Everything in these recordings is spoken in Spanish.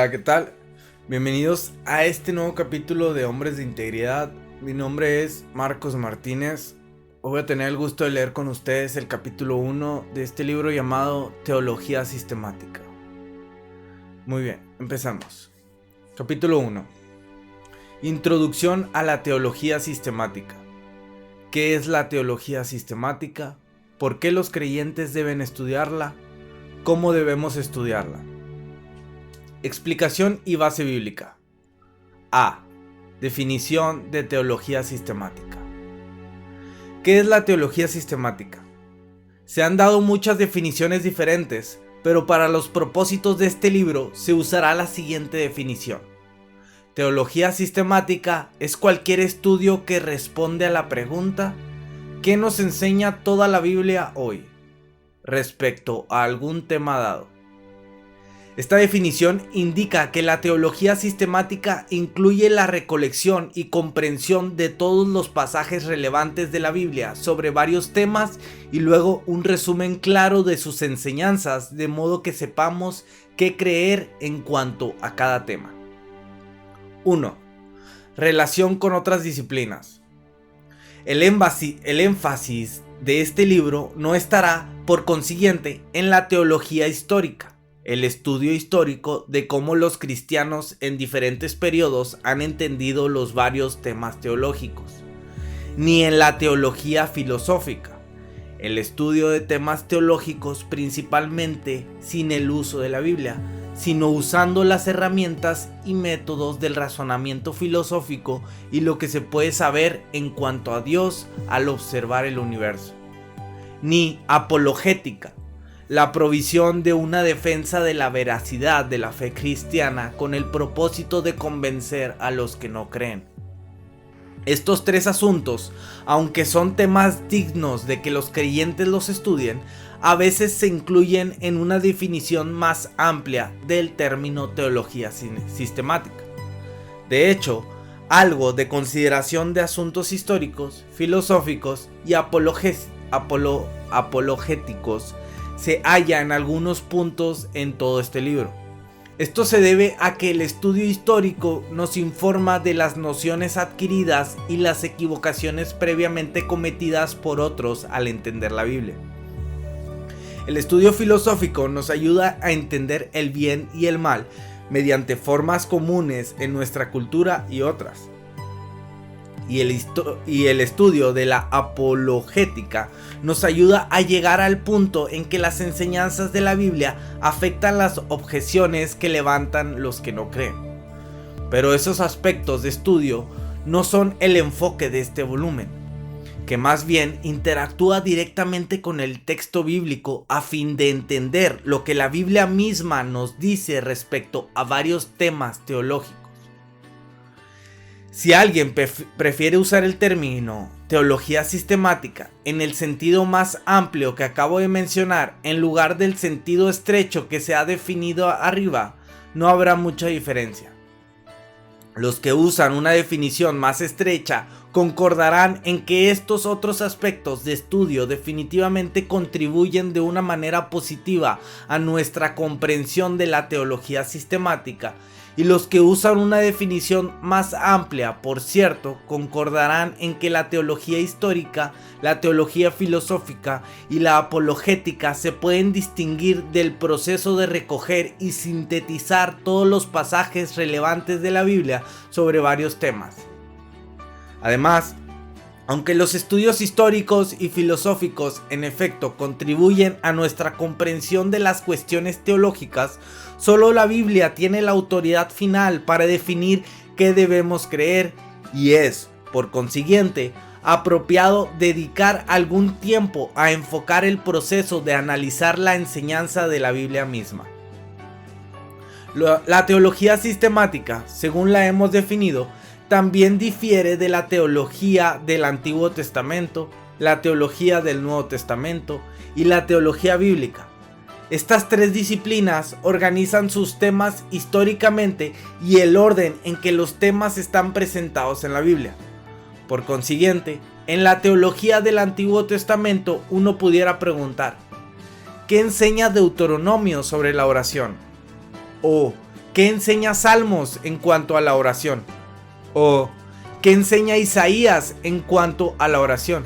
Hola, ¿qué tal? Bienvenidos a este nuevo capítulo de Hombres de Integridad. Mi nombre es Marcos Martínez. Hoy voy a tener el gusto de leer con ustedes el capítulo 1 de este libro llamado Teología Sistemática. Muy bien, empezamos. Capítulo 1. Introducción a la teología sistemática. ¿Qué es la teología sistemática? ¿Por qué los creyentes deben estudiarla? ¿Cómo debemos estudiarla? Explicación y base bíblica. A. Definición de teología sistemática. ¿Qué es la teología sistemática? Se han dado muchas definiciones diferentes, pero para los propósitos de este libro se usará la siguiente definición. Teología sistemática es cualquier estudio que responde a la pregunta ¿qué nos enseña toda la Biblia hoy respecto a algún tema dado? Esta definición indica que la teología sistemática incluye la recolección y comprensión de todos los pasajes relevantes de la Biblia sobre varios temas y luego un resumen claro de sus enseñanzas, de modo que sepamos qué creer en cuanto a cada tema. 1. Relación con otras disciplinas. El énfasis de este libro no estará, por consiguiente, en la teología histórica, el estudio histórico de cómo los cristianos en diferentes periodos han entendido los varios temas teológicos, ni en la teología filosófica, el estudio de temas teológicos principalmente sin el uso de la Biblia, sino usando las herramientas y métodos del razonamiento filosófico y lo que se puede saber en cuanto a Dios al observar el universo, ni apologética, la provisión de una defensa de la veracidad de la fe cristiana con el propósito de convencer a los que no creen. Estos tres asuntos, aunque son temas dignos de que los creyentes los estudien, a veces se incluyen en una definición más amplia del término teología sistemática. De hecho, algo de consideración de asuntos históricos, filosóficos y apologéticos se halla en algunos puntos en todo este libro. Esto se debe a que el estudio histórico nos informa de las nociones adquiridas y las equivocaciones previamente cometidas por otros al entender la Biblia. El estudio filosófico nos ayuda a entender el bien y el mal mediante formas comunes en nuestra cultura y otras. Y el estudio de la apologética nos ayuda a llegar al punto en que las enseñanzas de la Biblia afectan las objeciones que levantan los que no creen. Pero esos aspectos de estudio no son el enfoque de este volumen, que más bien interactúa directamente con el texto bíblico a fin de entender lo que la Biblia misma nos dice respecto a varios temas teológicos. Si alguien prefiere usar el término teología sistemática en el sentido más amplio que acabo de mencionar en lugar del sentido estrecho que se ha definido arriba, no habrá mucha diferencia. Los que usan una definición más estrecha concordarán en que estos otros aspectos de estudio definitivamente contribuyen de una manera positiva a nuestra comprensión de la teología sistemática, y los que usan una definición más amplia, por cierto, concordarán en que la teología histórica, la teología filosófica y la apologética se pueden distinguir del proceso de recoger y sintetizar todos los pasajes relevantes de la Biblia sobre varios temas. Además, aunque los estudios históricos y filosóficos en efecto contribuyen a nuestra comprensión de las cuestiones teológicas, solo la Biblia tiene la autoridad final para definir qué debemos creer y es, por consiguiente, apropiado dedicar algún tiempo a enfocar el proceso de analizar la enseñanza de la Biblia misma. La teología sistemática, según la hemos definido, también difiere de la teología del Antiguo Testamento, la teología del Nuevo Testamento y la teología bíblica. Estas tres disciplinas organizan sus temas históricamente y el orden en que los temas están presentados en la Biblia. Por consiguiente, en la teología del Antiguo Testamento uno pudiera preguntar, ¿qué enseña Deuteronomio sobre la oración? ¿O ¿qué enseña Salmos en cuanto a la oración? O ¿qué enseña Isaías en cuanto a la oración?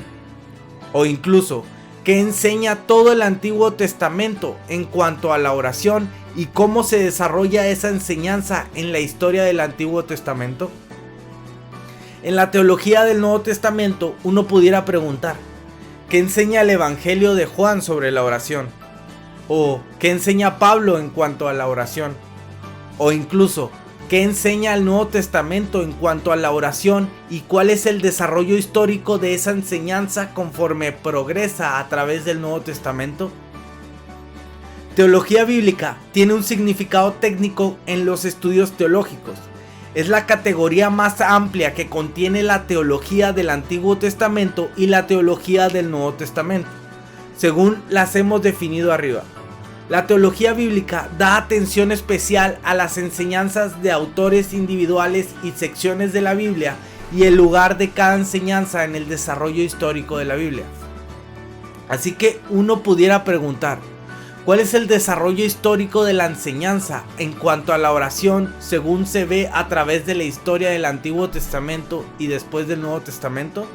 O incluso, ¿qué enseña todo el Antiguo Testamento en cuanto a la oración y cómo se desarrolla esa enseñanza en la historia del Antiguo Testamento? En la teología del Nuevo Testamento uno pudiera preguntar, ¿qué enseña el Evangelio de Juan sobre la oración? O ¿qué enseña Pablo en cuanto a la oración? O incluso, ¿qué enseña el Nuevo Testamento en cuanto a la oración y cuál es el desarrollo histórico de esa enseñanza conforme progresa a través del Nuevo Testamento? Teología bíblica tiene un significado técnico en los estudios teológicos. Es la categoría más amplia que contiene la teología del Antiguo Testamento y la teología del Nuevo Testamento, según las hemos definido arriba. La teología bíblica da atención especial a las enseñanzas de autores individuales y secciones de la Biblia y el lugar de cada enseñanza en el desarrollo histórico de la Biblia. Así que uno pudiera preguntar, ¿cuál es el desarrollo histórico de la enseñanza en cuanto a la oración según se ve a través de la historia del Antiguo Testamento y después del Nuevo Testamento?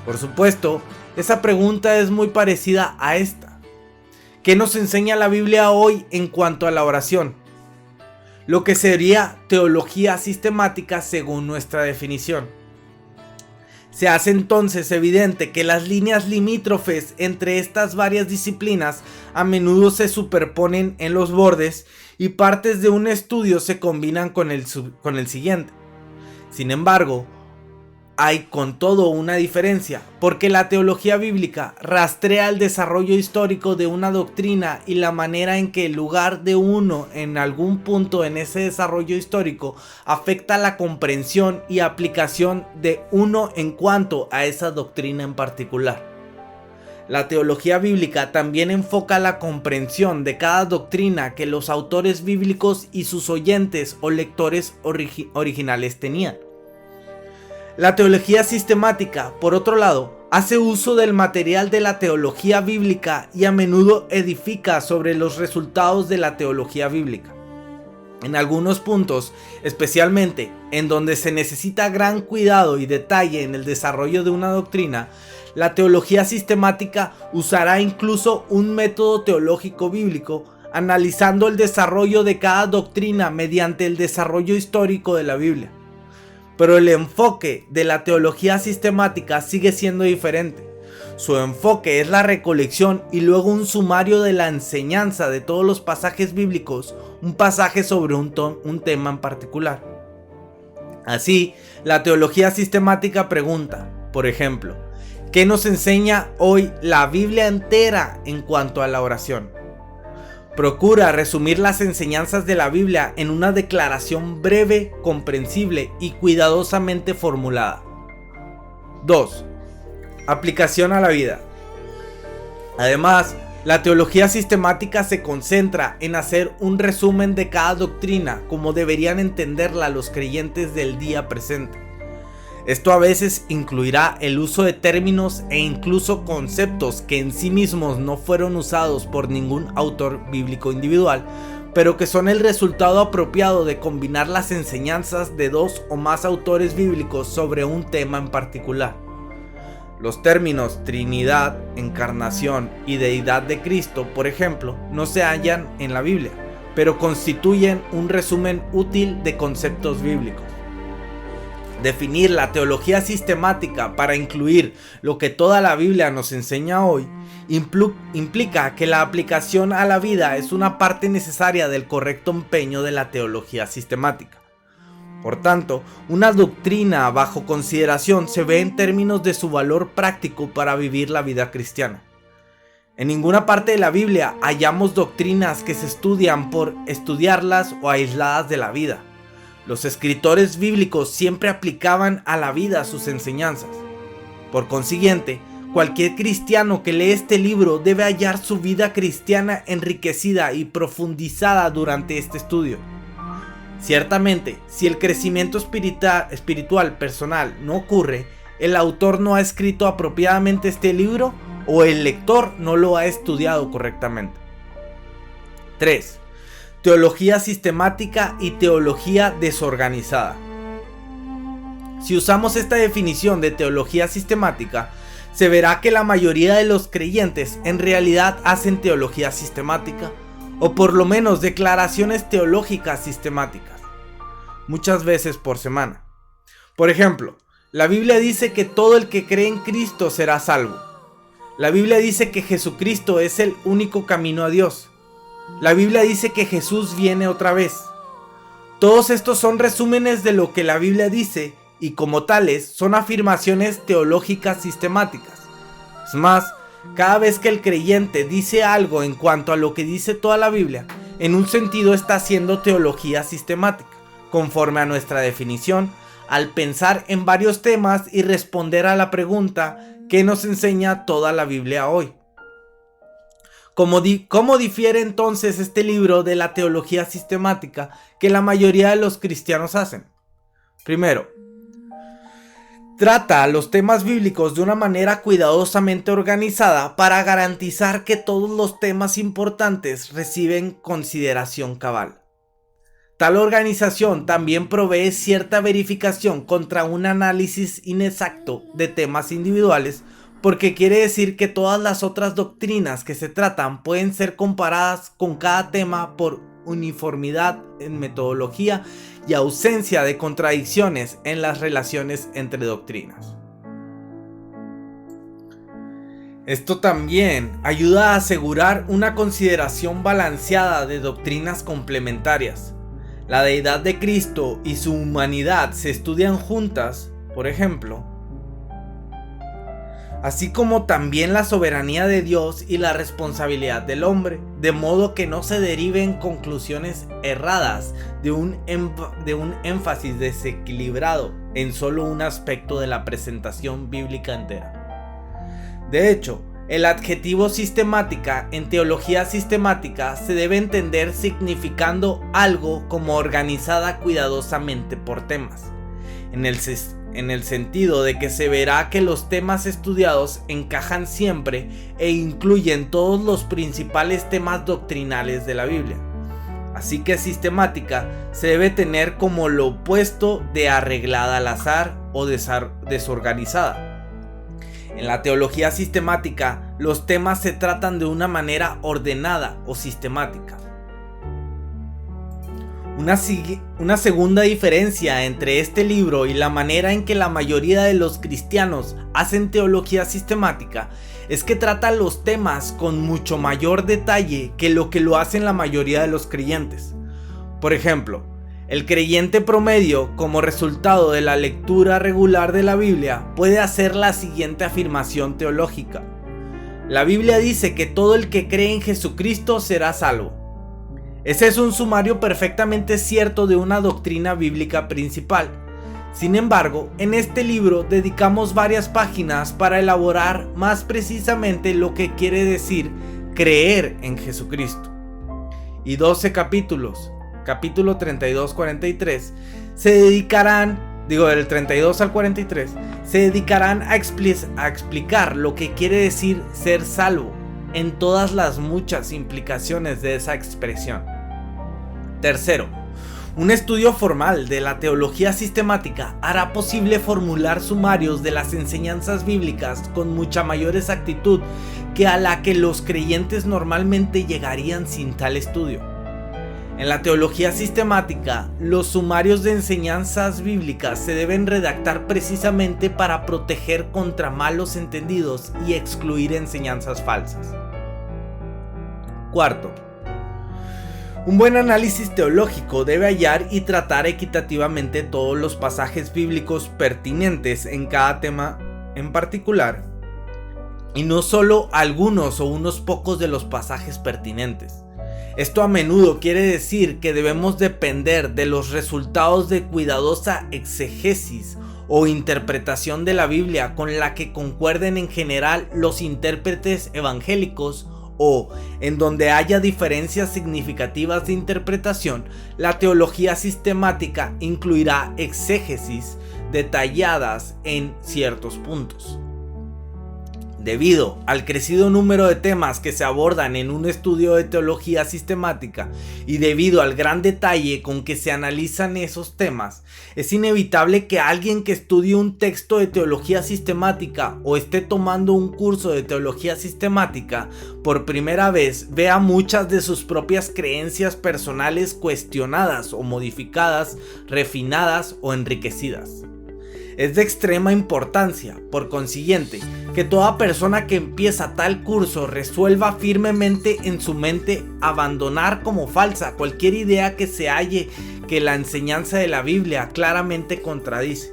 Por supuesto, esa pregunta es muy parecida a esta. ¿Qué nos enseña la Biblia hoy en cuanto a la oración? Lo que sería teología sistemática según nuestra definición. Se hace entonces evidente que las líneas limítrofes entre estas varias disciplinas a menudo se superponen en los bordes y partes de un estudio se combinan con el siguiente. Sin embargo, hay con todo una diferencia, porque la teología bíblica rastrea el desarrollo histórico de una doctrina y la manera en que el lugar de uno en algún punto en ese desarrollo histórico afecta la comprensión y aplicación de uno en cuanto a esa doctrina en particular. La teología bíblica también enfoca la comprensión de cada doctrina que los autores bíblicos y sus oyentes o lectores originales tenían. La teología sistemática, por otro lado, hace uso del material de la teología bíblica y a menudo edifica sobre los resultados de la teología bíblica. En algunos puntos, especialmente en donde se necesita gran cuidado y detalle en el desarrollo de una doctrina, la teología sistemática usará incluso un método teológico bíblico, analizando el desarrollo de cada doctrina mediante el desarrollo histórico de la Biblia. Pero el enfoque de la teología sistemática sigue siendo diferente. Su enfoque es la recolección y luego un sumario de la enseñanza de todos los pasajes bíblicos, un pasaje sobre un tema en particular. Así, la teología sistemática pregunta, por ejemplo, ¿qué nos enseña hoy la Biblia entera en cuanto a la oración? Procura resumir las enseñanzas de la Biblia en una declaración breve, comprensible y cuidadosamente formulada. 2. Aplicación a la vida. Además, la teología sistemática se concentra en hacer un resumen de cada doctrina como deberían entenderla los creyentes del día presente. Esto a veces incluirá el uso de términos e incluso conceptos que en sí mismos no fueron usados por ningún autor bíblico individual, pero que son el resultado apropiado de combinar las enseñanzas de dos o más autores bíblicos sobre un tema en particular. Los términos Trinidad, Encarnación y Deidad de Cristo, por ejemplo, no se hallan en la Biblia, pero constituyen un resumen útil de conceptos bíblicos. Definir la teología sistemática para incluir lo que toda la Biblia nos enseña hoy implica que la aplicación a la vida es una parte necesaria del correcto empeño de la teología sistemática. Por tanto, una doctrina bajo consideración se ve en términos de su valor práctico para vivir la vida cristiana. En ninguna parte de la Biblia hallamos doctrinas que se estudian por estudiarlas o aisladas de la vida. Los escritores bíblicos siempre aplicaban a la vida sus enseñanzas. Por consiguiente, cualquier cristiano que lee este libro debe hallar su vida cristiana enriquecida y profundizada durante este estudio. Ciertamente, si el crecimiento espiritual personal no ocurre, el autor no ha escrito apropiadamente este libro o el lector no lo ha estudiado correctamente. 3. teología sistemática y teología desorganizada. Si usamos esta definición de teología sistemática, se verá que la mayoría de los creyentes en realidad hacen teología sistemática, o por lo menos declaraciones teológicas sistemáticas, muchas veces por semana. Por ejemplo, la Biblia dice que todo el que cree en Cristo será salvo. La Biblia dice que Jesucristo es el único camino a Dios. La Biblia dice que Jesús viene otra vez. Todos estos son resúmenes de lo que la Biblia dice y como tales son afirmaciones teológicas sistemáticas. Es más, cada vez que el creyente dice algo en cuanto a lo que dice toda la Biblia, en un sentido está haciendo teología sistemática, conforme a nuestra definición, al pensar en varios temas y responder a la pregunta ¿qué nos enseña toda la Biblia hoy? ¿Cómo difiere entonces este libro de la teología sistemática que la mayoría de los cristianos hacen? Primero, trata los temas bíblicos de una manera cuidadosamente organizada para garantizar que todos los temas importantes reciben consideración cabal. Tal organización también provee cierta verificación contra un análisis inexacto de temas individuales, porque quiere decir que todas las otras doctrinas que se tratan pueden ser comparadas con cada tema por uniformidad en metodología y ausencia de contradicciones en las relaciones entre doctrinas. Esto también ayuda a asegurar una consideración balanceada de doctrinas complementarias. La deidad de Cristo y su humanidad se estudian juntas, por ejemplo, así como también la soberanía de Dios y la responsabilidad del hombre, de modo que no se deriven conclusiones erradas de un énfasis desequilibrado en solo un aspecto de la presentación bíblica entera. De hecho, el adjetivo sistemática en teología sistemática se debe entender significando algo como organizada cuidadosamente por temas, en el sentido de que se verá que los temas estudiados encajan siempre e incluyen todos los principales temas doctrinales de la Biblia. Así que sistemática se debe tener como lo opuesto de arreglada al azar o desorganizada. En la teología sistemática, los temas se tratan de una manera ordenada o sistemática. Una segunda diferencia entre este libro y la manera en que la mayoría de los cristianos hacen teología sistemática es que trata los temas con mucho mayor detalle que lo hacen la mayoría de los creyentes. Por ejemplo, el creyente promedio, como resultado de la lectura regular de la Biblia, puede hacer la siguiente afirmación teológica. La Biblia dice que todo el que cree en Jesucristo será salvo. Ese es un sumario perfectamente cierto de una doctrina bíblica principal. Sin embargo, en este libro dedicamos varias páginas para elaborar más precisamente lo que quiere decir creer en Jesucristo. Y 12 capítulos, capítulo 32-43, del 32 al 43, se dedicarán a explicar lo que quiere decir ser salvo en todas las muchas implicaciones de esa expresión. Tercero, un estudio formal de la teología sistemática hará posible formular sumarios de las enseñanzas bíblicas con mucha mayor exactitud que a la que los creyentes normalmente llegarían sin tal estudio. En la teología sistemática, los sumarios de enseñanzas bíblicas se deben redactar precisamente para proteger contra malos entendidos y excluir enseñanzas falsas. Cuarto, un buen análisis teológico debe hallar y tratar equitativamente todos los pasajes bíblicos pertinentes en cada tema en particular, y no solo algunos o unos pocos de los pasajes pertinentes. Esto a menudo quiere decir que debemos depender de los resultados de cuidadosa exegesis o interpretación de la Biblia con la que concuerden en general los intérpretes evangélicos, o en donde haya diferencias significativas de interpretación, la teología sistemática incluirá exégesis detalladas en ciertos puntos. Debido al crecido número de temas que se abordan en un estudio de teología sistemática y debido al gran detalle con que se analizan esos temas, es inevitable que alguien que estudie un texto de teología sistemática o esté tomando un curso de teología sistemática por primera vez vea muchas de sus propias creencias personales cuestionadas o modificadas, refinadas o enriquecidas. Es de extrema importancia, por consiguiente, que toda persona que empieza tal curso resuelva firmemente en su mente abandonar como falsa cualquier idea que se halle que la enseñanza de la Biblia claramente contradice.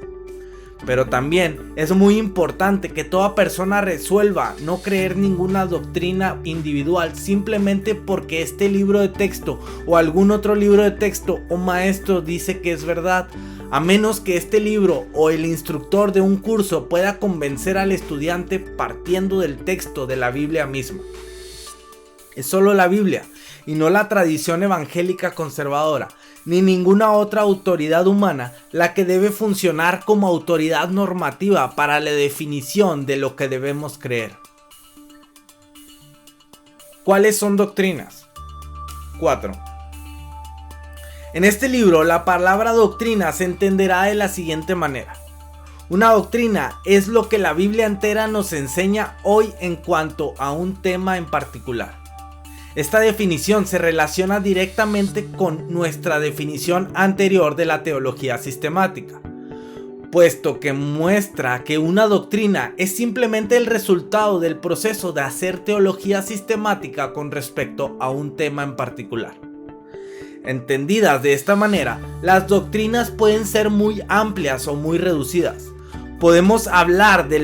Pero también es muy importante que toda persona resuelva no creer ninguna doctrina individual simplemente porque este libro de texto o algún otro libro de texto o maestro dice que es verdad, a menos que este libro o el instructor de un curso pueda convencer al estudiante partiendo del texto de la Biblia misma. Es solo la Biblia y no la tradición evangélica conservadora, ni ninguna otra autoridad humana la que debe funcionar como autoridad normativa para la definición de lo que debemos creer. ¿Cuáles son doctrinas? 4. En este libro la palabra doctrina se entenderá de la siguiente manera. Una doctrina es lo que la Biblia entera nos enseña hoy en cuanto a un tema en particular. Esta definición se relaciona directamente con nuestra definición anterior de la teología sistemática, puesto que muestra que una doctrina es simplemente el resultado del proceso de hacer teología sistemática con respecto a un tema en particular. Entendidas de esta manera, las doctrinas pueden ser muy amplias o muy reducidas. Podemos hablar de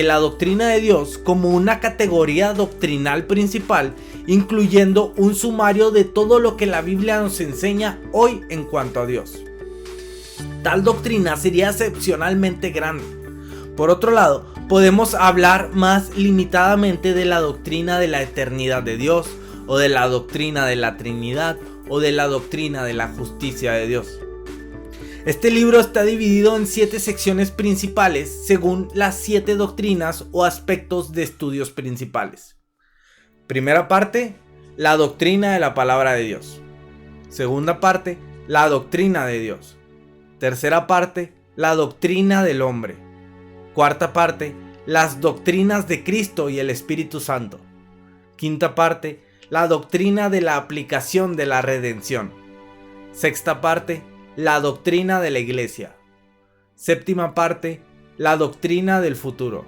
la doctrina de Dios como una categoría doctrinal principal, incluyendo un sumario de todo lo que la Biblia nos enseña hoy en cuanto a Dios. Tal doctrina sería excepcionalmente grande. Por otro lado, podemos hablar más limitadamente de la doctrina de la eternidad de Dios, o de la doctrina de la Trinidad, o de la doctrina de la justicia de Dios. Este libro está dividido en 7 secciones principales según las 7 doctrinas o aspectos de estudios principales. Primera parte, la doctrina de la palabra de Dios. Segunda parte, la doctrina de Dios. Tercera parte, la doctrina del hombre. Cuarta parte, las doctrinas de Cristo y el Espíritu Santo. Quinta parte, la doctrina de la aplicación de la redención. Sexta parte, la doctrina de la iglesia. Séptima parte, la doctrina del futuro.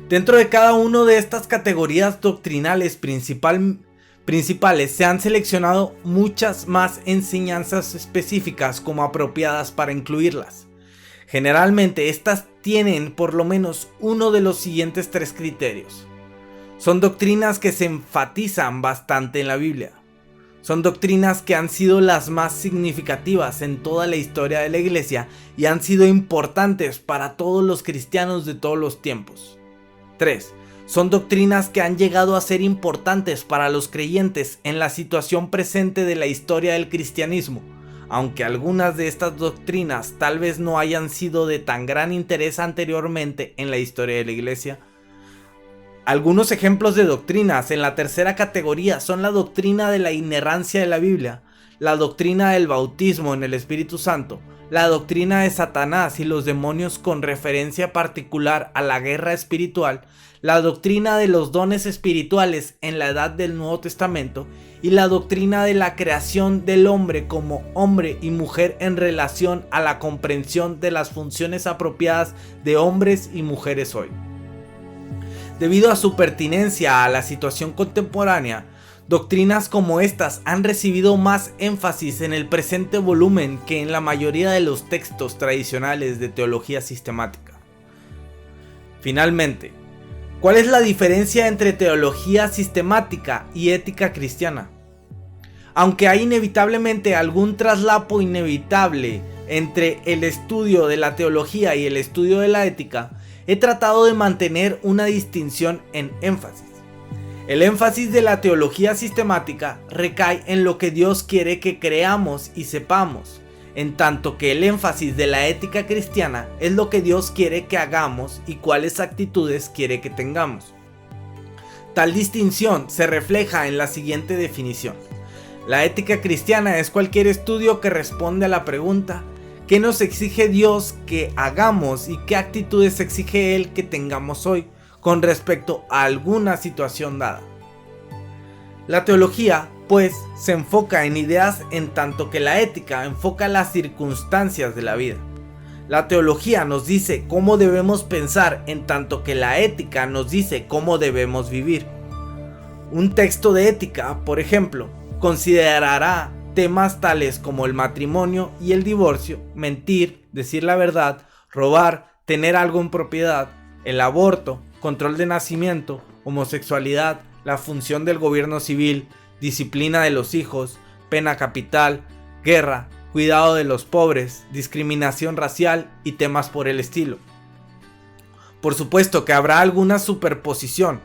Dentro de cada una de estas categorías doctrinales principales se han seleccionado muchas más enseñanzas específicas como apropiadas para incluirlas. Generalmente estas tienen por lo menos uno de los siguientes 3 criterios. Son doctrinas que se enfatizan bastante en la Biblia. Son doctrinas que han sido las más significativas en toda la historia de la iglesia y han sido importantes para todos los cristianos de todos los tiempos. 3. Son doctrinas que han llegado a ser importantes para los creyentes en la situación presente de la historia del cristianismo, aunque algunas de estas doctrinas tal vez no hayan sido de tan gran interés anteriormente en la historia de la iglesia. Algunos ejemplos de doctrinas en la tercera categoría son la doctrina de la inerrancia de la Biblia, la doctrina del bautismo en el Espíritu Santo, la doctrina de Satanás y los demonios con referencia particular a la guerra espiritual, la doctrina de los dones espirituales en la edad del Nuevo Testamento y la doctrina de la creación del hombre como hombre y mujer en relación a la comprensión de las funciones apropiadas de hombres y mujeres hoy. Debido a su pertinencia a la situación contemporánea, doctrinas como estas han recibido más énfasis en el presente volumen que en la mayoría de los textos tradicionales de teología sistemática. Finalmente, ¿cuál es la diferencia entre teología sistemática y ética cristiana? Aunque hay inevitablemente algún traslapo inevitable entre el estudio de la teología y el estudio de la ética, he tratado de mantener una distinción en énfasis. El énfasis de la teología sistemática recae en lo que Dios quiere que creamos y sepamos, en tanto que el énfasis de la ética cristiana es lo que Dios quiere que hagamos y cuáles actitudes quiere que tengamos. Tal distinción se refleja en la siguiente definición. La ética cristiana es cualquier estudio que responde a la pregunta: ¿qué nos exige Dios que hagamos y qué actitudes exige Él que tengamos hoy con respecto a alguna situación dada? La teología, pues, se enfoca en ideas en tanto que la ética enfoca las circunstancias de la vida. La teología nos dice cómo debemos pensar en tanto que la ética nos dice cómo debemos vivir. Un texto de ética, por ejemplo, considerará temas tales como el matrimonio y el divorcio, mentir, decir la verdad, robar, tener algo en propiedad, el aborto, control de nacimiento, homosexualidad, la función del gobierno civil, disciplina de los hijos, pena capital, guerra, cuidado de los pobres, discriminación racial y temas por el estilo. Por supuesto que habrá alguna superposición.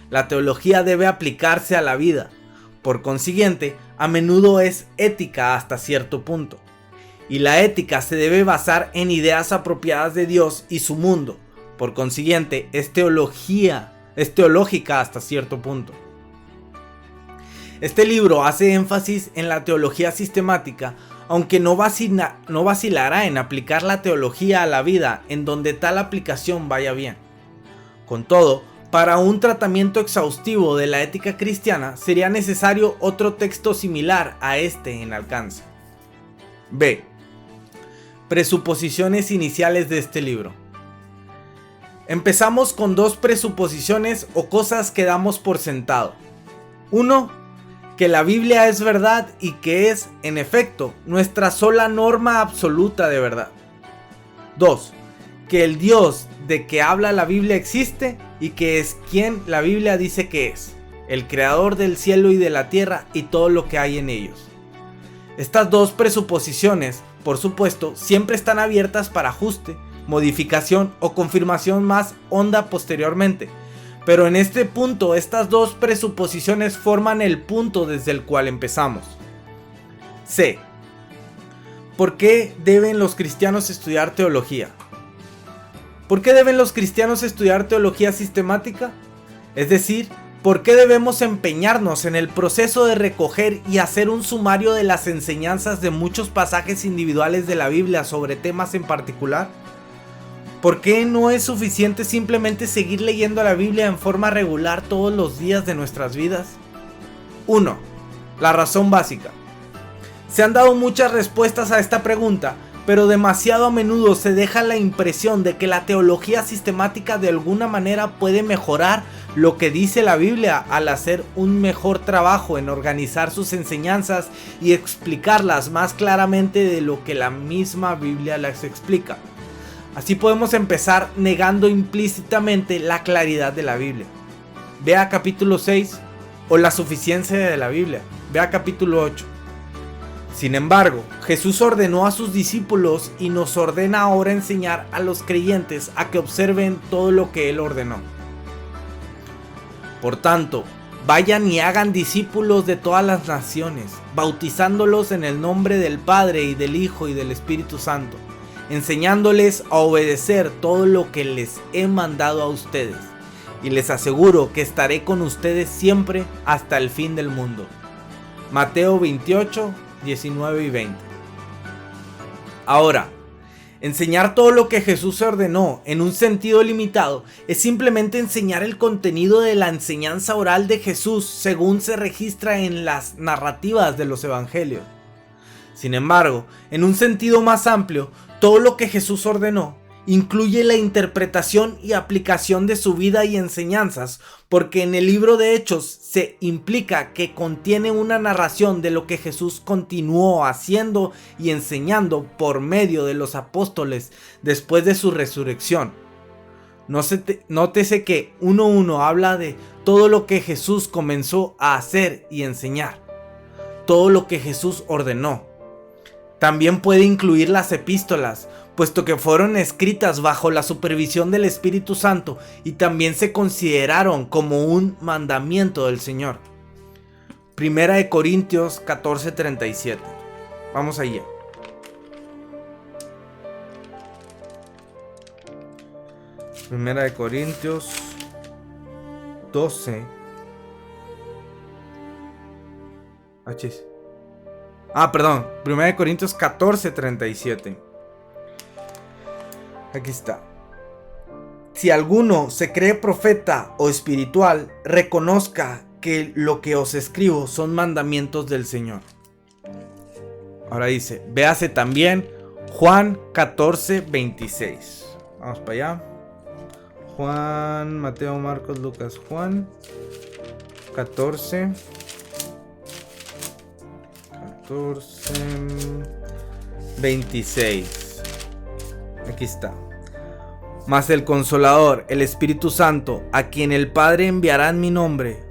La teología debe aplicarse a la vida. Por consiguiente, a menudo es ética hasta cierto punto. Y la ética se debe basar en ideas apropiadas de Dios y su mundo. Por consiguiente, es teológica hasta cierto punto. Este libro hace énfasis en la teología sistemática, aunque no vacilará en aplicar la teología a la vida en donde tal aplicación vaya bien. Con todo, para un tratamiento exhaustivo de la ética cristiana sería necesario otro texto similar a este en alcance. B. Presuposiciones iniciales de este libro. Empezamos con dos presuposiciones o cosas que damos por sentado. 1. Que la Biblia es verdad y que es, en efecto, nuestra sola norma absoluta de verdad. 2. Que el Dios de que habla la Biblia existe y que es quien la Biblia dice que es, el creador del cielo y de la tierra y todo lo que hay en ellos. Estas dos presuposiciones, por supuesto, siempre están abiertas para ajuste, modificación o confirmación más honda posteriormente, pero en este punto estas dos presuposiciones forman el punto desde el cual empezamos. C. ¿Por qué deben los cristianos estudiar teología? ¿Por qué deben los cristianos estudiar teología sistemática? Es decir, ¿por qué debemos empeñarnos en el proceso de recoger y hacer un sumario de las enseñanzas de muchos pasajes individuales de la Biblia sobre temas en particular? ¿Por qué no es suficiente simplemente seguir leyendo la Biblia en forma regular todos los días de nuestras vidas? 1. La razón básica. Se han dado muchas respuestas a esta pregunta, pero demasiado a menudo se deja la impresión de que la teología sistemática de alguna manera puede mejorar lo que dice la Biblia al hacer un mejor trabajo en organizar sus enseñanzas y explicarlas más claramente de lo que la misma Biblia las explica. Así podemos empezar negando implícitamente la claridad de la Biblia. Vea capítulo 6 o la suficiencia de la Biblia. Vea capítulo 8. Sin embargo, Jesús ordenó a sus discípulos y nos ordena ahora enseñar a los creyentes a que observen todo lo que Él ordenó. Por tanto, vayan y hagan discípulos de todas las naciones, bautizándolos en el nombre del Padre y del Hijo y del Espíritu Santo, enseñándoles a obedecer todo lo que les he mandado a ustedes, y les aseguro que estaré con ustedes siempre hasta el fin del mundo. Mateo 28, 19 y 20. Ahora, enseñar todo lo que Jesús ordenó en un sentido limitado es simplemente enseñar el contenido de la enseñanza oral de Jesús según se registra en las narrativas de los evangelios. Sin embargo, en un sentido más amplio, todo lo que Jesús ordenó incluye la interpretación y aplicación de su vida y enseñanzas, porque en el libro de Hechos se implica que contiene una narración de lo que Jesús continuó haciendo y enseñando por medio de los apóstoles después de su resurrección. Nótese que 1:1 habla de todo lo que Jesús comenzó a hacer y enseñar, todo lo que Jesús ordenó. También puede incluir las epístolas, puesto que fueron escritas bajo la supervisión del Espíritu Santo y también se consideraron como un mandamiento del Señor. Primera de Corintios 14:37. Vamos allá. Primera de Corintios 12. Perdón. Primera de Corintios 14:37. Aquí está. Si alguno se cree profeta o espiritual, reconozca que lo que os escribo son mandamientos del Señor. Ahora dice, véase también Juan 14:26. Vamos para allá. Juan, Mateo, Marcos, Lucas, Juan 14:26. Aquí está. Mas el Consolador, el Espíritu Santo, a quien el Padre enviará en mi nombre,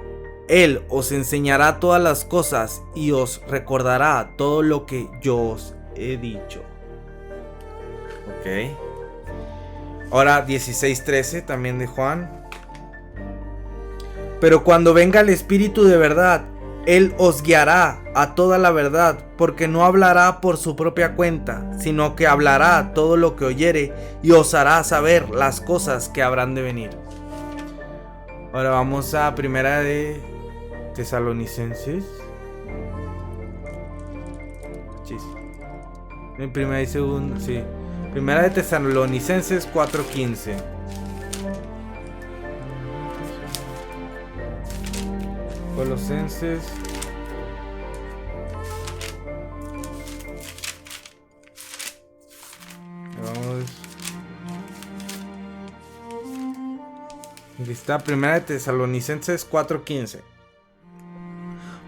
Él os enseñará todas las cosas y os recordará todo lo que yo os he dicho. Ok. Ahora 16:13 también de Juan. Pero cuando venga el Espíritu de verdad, Él os guiará a toda la verdad, porque no hablará por su propia cuenta, sino que hablará todo lo que oyere y os hará saber las cosas que habrán de venir. Ahora vamos a Primera de Tesalonicenses. Primera y segunda, sí. Primera de Tesalonicenses 4:15. Colosenses. Vamos. Aquí está, Primera de Tesalonicenses 4:15.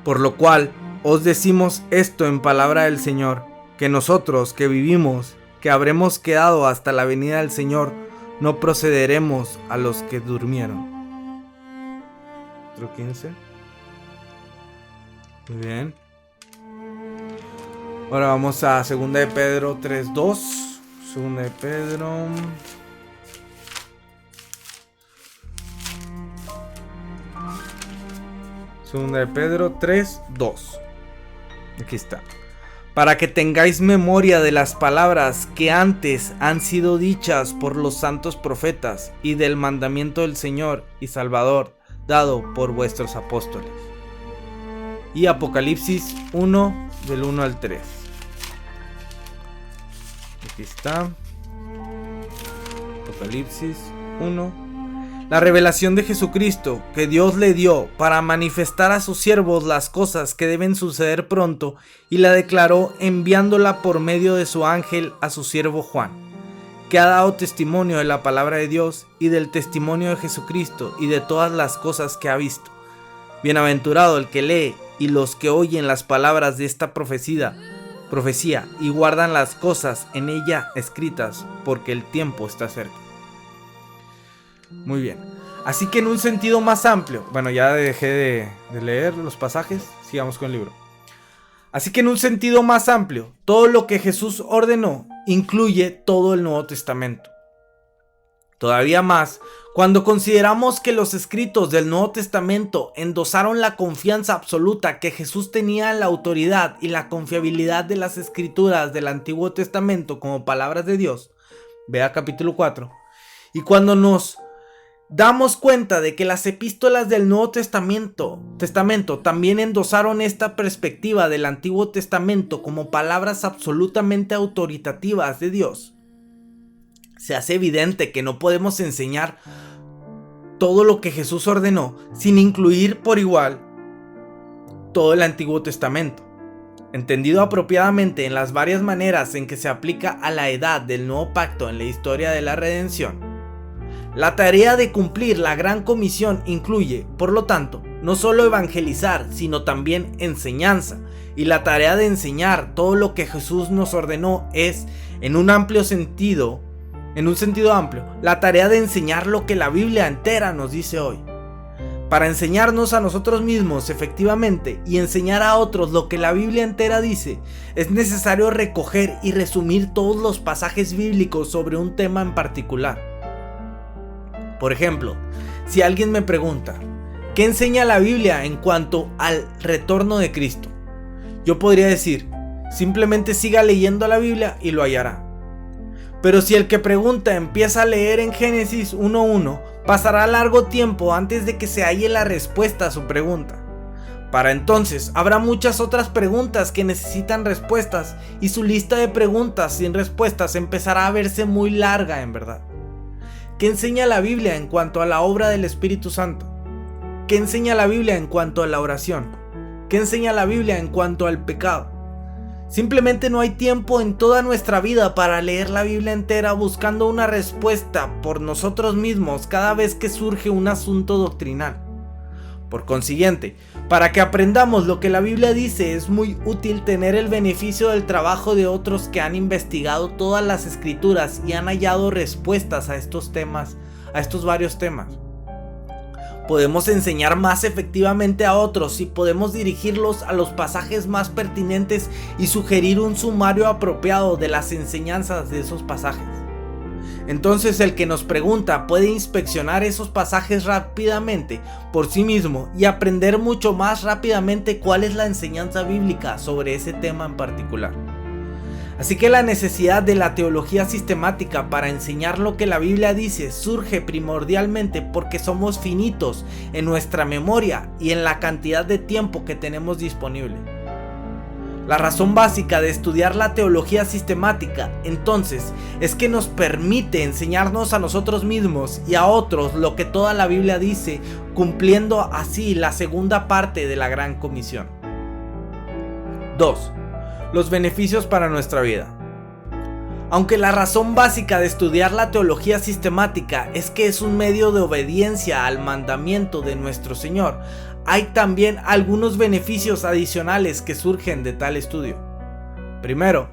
Por lo cual os decimos esto en palabra del Señor, que nosotros que vivimos, que habremos quedado hasta la venida del Señor, no procederemos a los que durmieron. 4:15. Muy bien. Ahora vamos a 2 de Pedro 3:2. 2 de Pedro. Segunda de Pedro 3:2. Aquí está. Para que tengáis memoria de las palabras que antes han sido dichas por los santos profetas y del mandamiento del Señor y Salvador dado por vuestros apóstoles. Y Apocalipsis 1 del 1 al 3. Aquí está. Apocalipsis 1. La revelación de Jesucristo que Dios le dio para manifestar a sus siervos las cosas que deben suceder pronto, y la declaró enviándola por medio de su ángel a su siervo Juan, que ha dado testimonio de la palabra de Dios y del testimonio de Jesucristo y de todas las cosas que ha visto. Bienaventurado el que lee y los que oyen las palabras de esta profecía y guardan las cosas en ella escritas, porque el tiempo está cerca. Muy bien. Así que en un sentido más amplio, bueno, ya dejé de leer los pasajes, sigamos con el libro. Así que en un sentido más amplio, todo lo que Jesús ordenó incluye todo el Nuevo Testamento. Todavía más, cuando consideramos que los escritos del Nuevo Testamento endosaron la confianza absoluta que Jesús tenía en la autoridad y la confiabilidad de las escrituras del Antiguo Testamento como palabras de Dios, vea capítulo 4, y cuando nos damos cuenta de que las epístolas del Nuevo Testamento también endosaron esta perspectiva del Antiguo Testamento como palabras absolutamente autoritativas de Dios, se hace evidente que no podemos enseñar todo lo que Jesús ordenó sin incluir por igual todo el Antiguo Testamento, entendido apropiadamente en las varias maneras en que se aplica a la edad del nuevo pacto en la historia de la redención. La tarea de cumplir la gran comisión incluye, por lo tanto, no solo evangelizar, sino también enseñanza, y la tarea de enseñar todo lo que Jesús nos ordenó es, en un sentido amplio, la tarea de enseñar lo que la Biblia entera nos dice hoy. Para enseñarnos a nosotros mismos efectivamente y enseñar a otros lo que la Biblia entera dice, es necesario recoger y resumir todos los pasajes bíblicos sobre un tema en particular. Por ejemplo, si alguien me pregunta, ¿qué enseña la Biblia en cuanto al retorno de Cristo? Yo podría decir, simplemente siga leyendo la Biblia y lo hallará. Pero si el que pregunta empieza a leer en Génesis 1:1, pasará largo tiempo antes de que se halle la respuesta a su pregunta. Para entonces habrá muchas otras preguntas que necesitan respuestas y su lista de preguntas sin respuestas empezará a verse muy larga en verdad. ¿Qué enseña la Biblia en cuanto a la obra del Espíritu Santo? ¿Qué enseña la Biblia en cuanto a la oración? ¿Qué enseña la Biblia en cuanto al pecado? Simplemente no hay tiempo en toda nuestra vida para leer la Biblia entera buscando una respuesta por nosotros mismos cada vez que surge un asunto doctrinal. Por consiguiente, para que aprendamos lo que la Biblia dice, es muy útil tener el beneficio del trabajo de otros que han investigado todas las escrituras y han hallado respuestas a estos temas, a estos varios temas. Podemos enseñar más efectivamente a otros y podemos dirigirlos a los pasajes más pertinentes y sugerir un sumario apropiado de las enseñanzas de esos pasajes. Entonces el que nos pregunta puede inspeccionar esos pasajes rápidamente por sí mismo y aprender mucho más rápidamente cuál es la enseñanza bíblica sobre ese tema en particular. Así que la necesidad de la teología sistemática para enseñar lo que la Biblia dice surge primordialmente porque somos finitos en nuestra memoria y en la cantidad de tiempo que tenemos disponible. La razón básica de estudiar la teología sistemática, entonces, es que nos permite enseñarnos a nosotros mismos y a otros lo que toda la Biblia dice, cumpliendo así la segunda parte de la Gran Comisión. 2. Los beneficios para nuestra vida. Aunque la razón básica de estudiar la teología sistemática es que es un medio de obediencia al mandamiento de nuestro Señor, hay también algunos beneficios adicionales que surgen de tal estudio. Primero,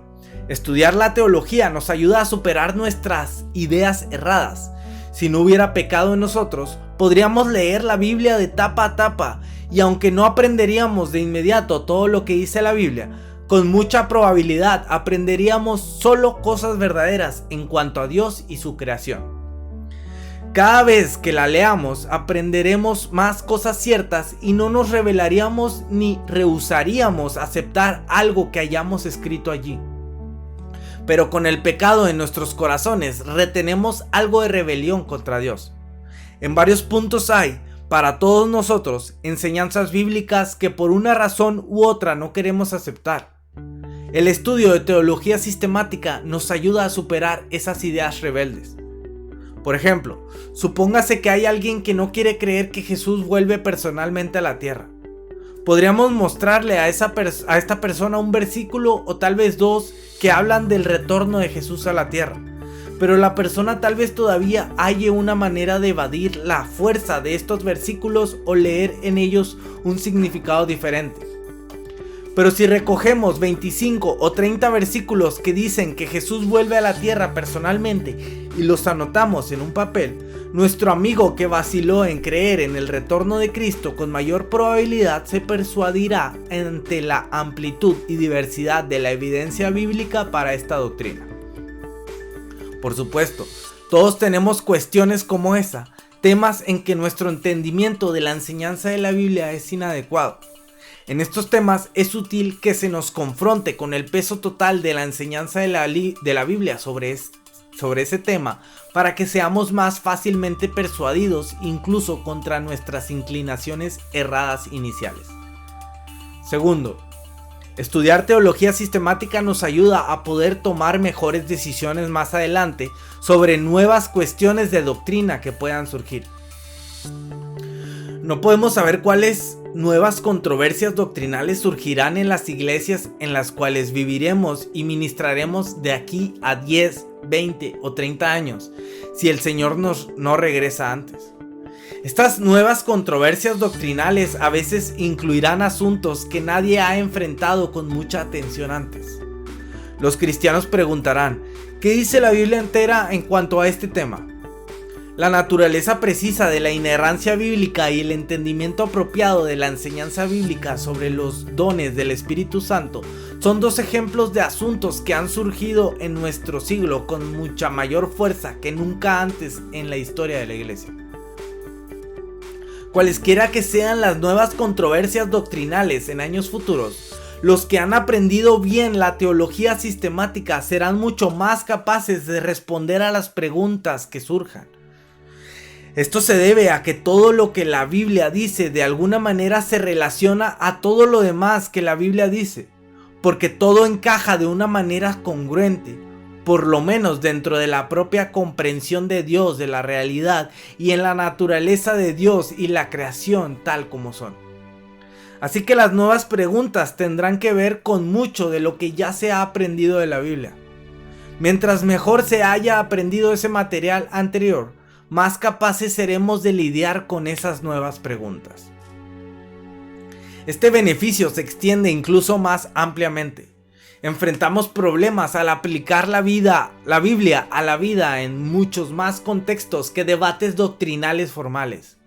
estudiar la teología nos ayuda a superar nuestras ideas erradas. Si no hubiera pecado en nosotros, podríamos leer la Biblia de tapa a tapa y aunque no aprenderíamos de inmediato todo lo que dice la Biblia, con mucha probabilidad aprenderíamos solo cosas verdaderas en cuanto a Dios y su creación. Cada vez que la leamos aprenderemos más cosas ciertas y no nos rebelaríamos ni rehusaríamos aceptar algo que hayamos escrito allí. Pero con el pecado en nuestros corazones retenemos algo de rebelión contra Dios. En varios puntos hay, para todos nosotros, enseñanzas bíblicas que por una razón u otra no queremos aceptar. El estudio de teología sistemática nos ayuda a superar esas ideas rebeldes. Por ejemplo, supóngase que hay alguien que no quiere creer que Jesús vuelve personalmente a la tierra. Podríamos mostrarle a esta persona un versículo o tal vez dos que hablan del retorno de Jesús a la tierra, pero la persona tal vez todavía halle una manera de evadir la fuerza de estos versículos o leer en ellos un significado diferente. Pero si recogemos 25 o 30 versículos que dicen que Jesús vuelve a la tierra personalmente y los anotamos en un papel, nuestro amigo que vaciló en creer en el retorno de Cristo con mayor probabilidad se persuadirá ante la amplitud y diversidad de la evidencia bíblica para esta doctrina. Por supuesto, todos tenemos cuestiones como esa, temas en que nuestro entendimiento de la enseñanza de la Biblia es inadecuado. En estos temas es útil que se nos confronte con el peso total de la enseñanza de la Biblia sobre ese tema para que seamos más fácilmente persuadidos incluso contra nuestras inclinaciones erradas iniciales. Segundo, estudiar teología sistemática nos ayuda a poder tomar mejores decisiones más adelante sobre nuevas cuestiones de doctrina que puedan surgir. No podemos saber cuáles nuevas controversias doctrinales surgirán en las iglesias en las cuales viviremos y ministraremos de aquí a 10, 20 o 30 años, si el Señor no regresa antes. Estas nuevas controversias doctrinales a veces incluirán asuntos que nadie ha enfrentado con mucha atención antes. Los cristianos preguntarán, ¿qué dice la Biblia entera en cuanto a este tema? La naturaleza precisa de la inerrancia bíblica y el entendimiento apropiado de la enseñanza bíblica sobre los dones del Espíritu Santo son dos ejemplos de asuntos que han surgido en nuestro siglo con mucha mayor fuerza que nunca antes en la historia de la iglesia. Cualesquiera que sean las nuevas controversias doctrinales en años futuros, Los que han aprendido bien la teología sistemática serán mucho más capaces de responder a las preguntas que surjan. Esto se debe a que todo lo que la Biblia dice de alguna manera se relaciona a todo lo demás que la Biblia dice, porque todo encaja de una manera congruente, por lo menos dentro de la propia comprensión de Dios, de la realidad y en la naturaleza de Dios y la creación tal como son. Así que las nuevas preguntas tendrán que ver con mucho de lo que ya se ha aprendido de la Biblia. Mientras mejor se haya aprendido ese material anterior, más capaces seremos de lidiar con esas nuevas preguntas. Este beneficio se extiende incluso más ampliamente. Enfrentamos problemas al aplicar la Biblia a la vida en muchos más contextos que debates doctrinales formales.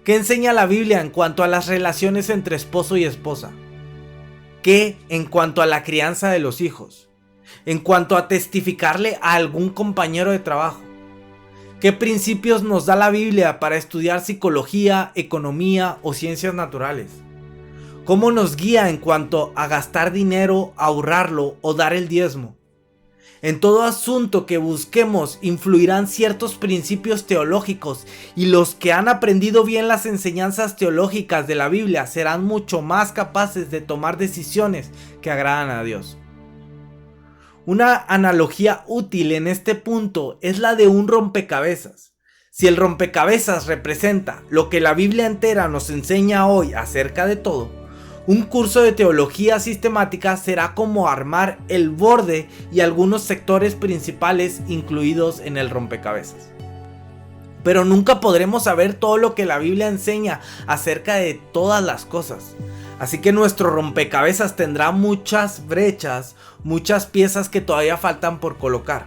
¿Qué enseña la Biblia en cuanto a las relaciones entre esposo y esposa? ¿Qué en cuanto a la crianza de los hijos? ¿En cuanto a testificarle a algún compañero de trabajo? ¿Qué principios nos da la Biblia para estudiar psicología, economía o ciencias naturales? ¿Cómo nos guía en cuanto a gastar dinero, ahorrarlo o dar el diezmo? En todo asunto que busquemos influirán ciertos principios teológicos, y los que han aprendido bien las enseñanzas teológicas de la Biblia serán mucho más capaces de tomar decisiones que agradan a Dios. Una analogía útil en este punto es la de un rompecabezas. Si el rompecabezas representa lo que la Biblia entera nos enseña hoy acerca de todo, un curso de teología sistemática será como armar el borde y algunos sectores principales incluidos en el rompecabezas. Pero nunca podremos saber todo lo que la Biblia enseña acerca de todas las cosas. Así que nuestro rompecabezas tendrá muchas brechas, muchas piezas que todavía faltan por colocar.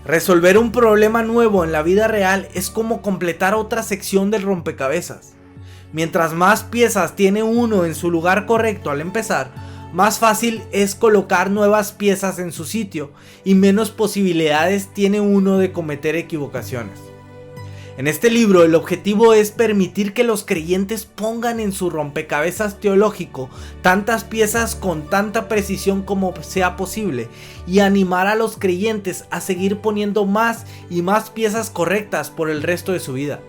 Resolver un problema nuevo en la vida real es como completar otra sección del rompecabezas. Mientras más piezas tiene uno en su lugar correcto al empezar, más fácil es colocar nuevas piezas en su sitio y menos posibilidades tiene uno de cometer equivocaciones. En este libro el objetivo es permitir que los creyentes pongan en su rompecabezas teológico tantas piezas con tanta precisión como sea posible, y animar a los creyentes a seguir poniendo más y más piezas correctas por el resto de su vida.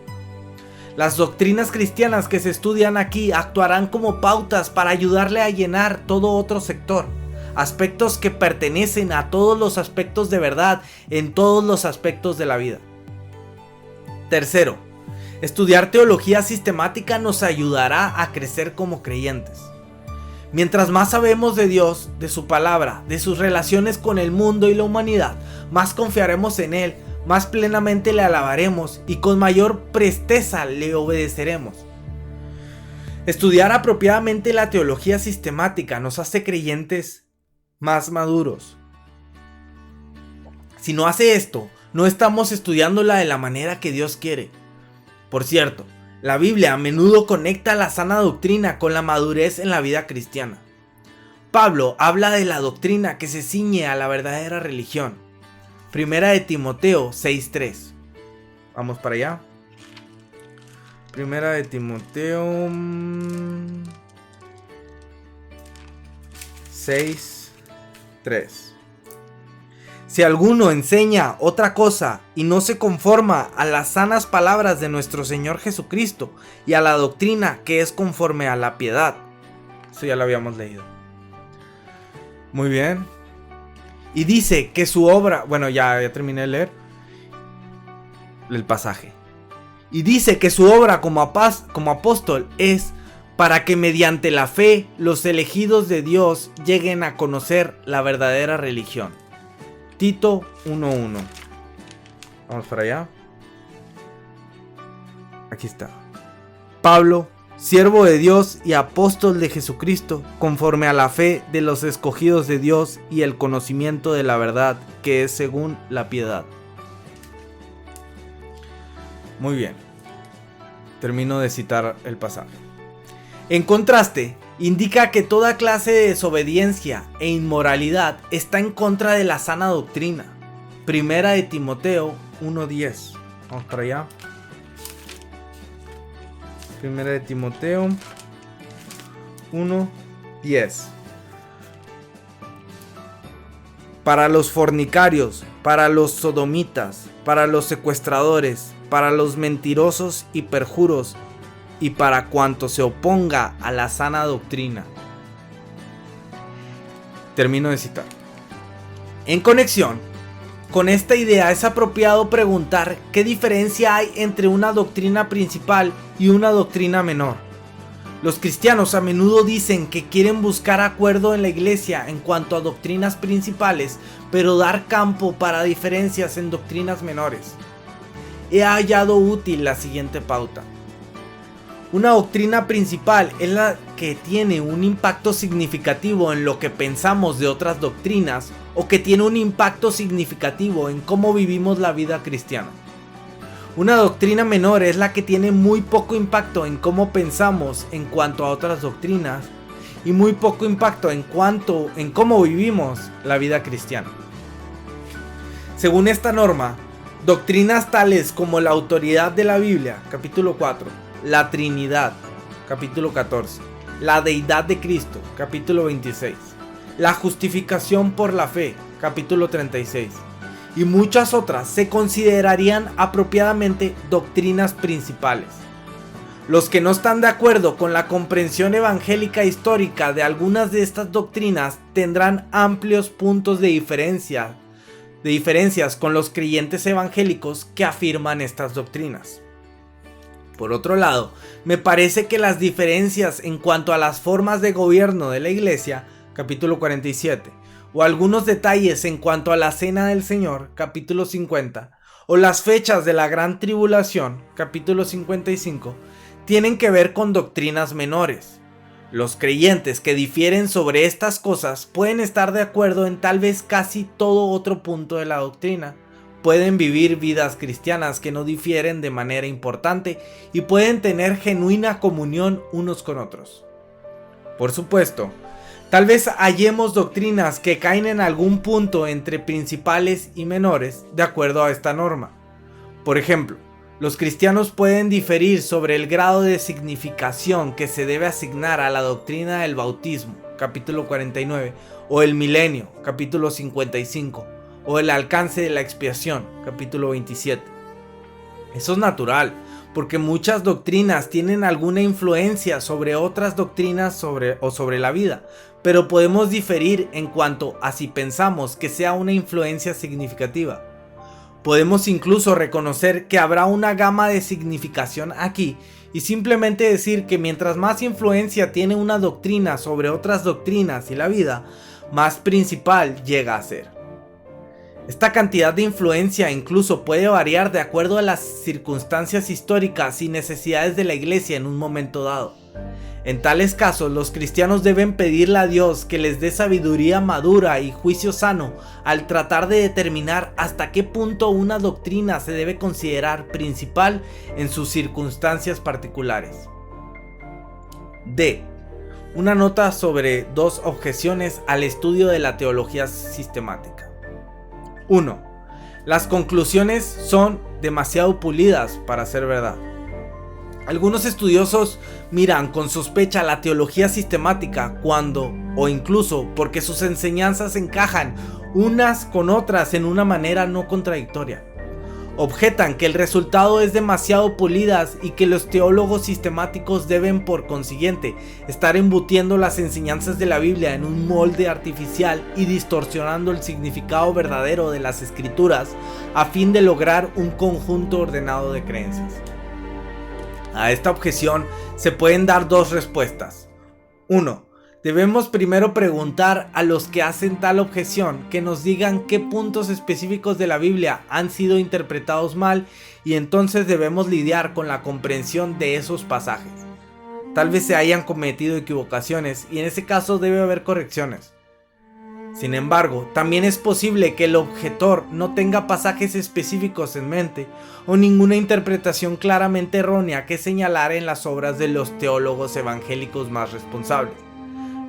Las doctrinas cristianas que se estudian aquí actuarán como pautas para ayudarle a llenar todo otro sector, aspectos que pertenecen a todos los aspectos de verdad en todos los aspectos de la vida. Tercero, estudiar teología sistemática nos ayudará a crecer como creyentes. Mientras más sabemos de Dios, de su palabra, de sus relaciones con el mundo y la humanidad, más confiaremos en Él, más plenamente le alabaremos y con mayor presteza le obedeceremos. Estudiar apropiadamente la teología sistemática nos hace creyentes más maduros. Si no hace esto, no estamos estudiándola de la manera que Dios quiere. Por cierto, la Biblia a menudo conecta la sana doctrina con la madurez en la vida cristiana. Pablo habla de la doctrina que se ciñe a la verdadera religión. Primera de Timoteo 6:3. Vamos para allá. Primera de Timoteo 6:3. Si alguno enseña otra cosa y no se conforma a las sanas palabras de nuestro Señor Jesucristo y a la doctrina que es conforme a la piedad. Eso ya lo habíamos leído. Muy bien. Y dice que su obra... Bueno, ya terminé de leer el pasaje. Y dice que su obra como apóstol es para que mediante la fe los elegidos de Dios lleguen a conocer la verdadera religión. Tito 1:1. Vamos para allá. Aquí está. Pablo, siervo de Dios y apóstol de Jesucristo, conforme a la fe de los escogidos de Dios y el conocimiento de la verdad, que es según la piedad. Muy bien. Termino de citar el pasaje. En contraste, indica que toda clase de desobediencia e inmoralidad está en contra de la sana doctrina. Primera de Timoteo 1:10. Vamos para allá. Primera de Timoteo 1:10. 10. Para los fornicarios, para los sodomitas, para los secuestradores, para los mentirosos y perjuros, y para cuanto se oponga a la sana doctrina. Termino de citar. En conexión con esta idea es apropiado preguntar qué diferencia hay entre una doctrina principal y una doctrina menor. Los cristianos a menudo dicen que quieren buscar acuerdo en la iglesia en cuanto a doctrinas principales, pero dar campo para diferencias en doctrinas menores. He hallado útil la siguiente pauta. Una doctrina principal es la que tiene un impacto significativo en lo que pensamos de otras doctrinas o que tiene un impacto significativo en cómo vivimos la vida cristiana. Una doctrina menor es la que tiene muy poco impacto en cómo pensamos en cuanto a otras doctrinas y muy poco impacto en cómo vivimos la vida cristiana. Según esta norma, doctrinas tales como la autoridad de la Biblia, capítulo 4, la Trinidad, capítulo 14, la deidad de Cristo, capítulo 26, la justificación por la fe, capítulo 36, y muchas otras se considerarían apropiadamente doctrinas principales. Los que no están de acuerdo con la comprensión evangélica histórica de algunas de estas doctrinas tendrán amplios puntos de diferencias con los creyentes evangélicos que afirman estas doctrinas. Por otro lado, me parece que las diferencias en cuanto a las formas de gobierno de la iglesia, capítulo 47, o algunos detalles en cuanto a la cena del Señor, capítulo 50, o las fechas de la gran tribulación, capítulo 55, tienen que ver con doctrinas menores. Los creyentes que difieren sobre estas cosas pueden estar de acuerdo en tal vez casi todo otro punto de la doctrina. Pueden vivir vidas cristianas que no difieren de manera importante y pueden tener genuina comunión unos con otros. Por supuesto, tal vez hallemos doctrinas que caen en algún punto entre principales y menores de acuerdo a esta norma. Por ejemplo, los cristianos pueden diferir sobre el grado de significación que se debe asignar a la doctrina del bautismo, capítulo 49, o el milenio, capítulo 55, o el alcance de la expiación, capítulo 27. Eso es natural, porque muchas doctrinas tienen alguna influencia sobre otras doctrinas sobre la vida, pero podemos diferir en cuanto a si pensamos que sea una influencia significativa. Podemos incluso reconocer que habrá una gama de significación aquí y simplemente decir que mientras más influencia tiene una doctrina sobre otras doctrinas y la vida, más principal llega a ser. Esta cantidad de influencia incluso puede variar de acuerdo a las circunstancias históricas y necesidades de la iglesia en un momento dado. En tales casos, los cristianos deben pedirle a Dios que les dé sabiduría madura y juicio sano al tratar de determinar hasta qué punto una doctrina se debe considerar principal en sus circunstancias particulares. D. Una nota sobre dos objeciones al estudio de la teología sistemática. 1. Las conclusiones son demasiado pulidas para ser verdad. Algunos estudiosos miran con sospecha la teología sistemática cuando, o incluso porque sus enseñanzas encajan unas con otras en una manera no contradictoria. Objetan que el resultado es demasiado pulidas y que los teólogos sistemáticos deben, por consiguiente, estar embutiendo las enseñanzas de la Biblia en un molde artificial y distorsionando el significado verdadero de las escrituras a fin de lograr un conjunto ordenado de creencias. A esta objeción se pueden dar dos respuestas. 1. Debemos primero preguntar a los que hacen tal objeción que nos digan qué puntos específicos de la Biblia han sido interpretados mal y entonces debemos lidiar con la comprensión de esos pasajes. Tal vez se hayan cometido equivocaciones y en ese caso debe haber correcciones. Sin embargo, también es posible que el objetor no tenga pasajes específicos en mente o ninguna interpretación claramente errónea que señalar en las obras de los teólogos evangélicos más responsables.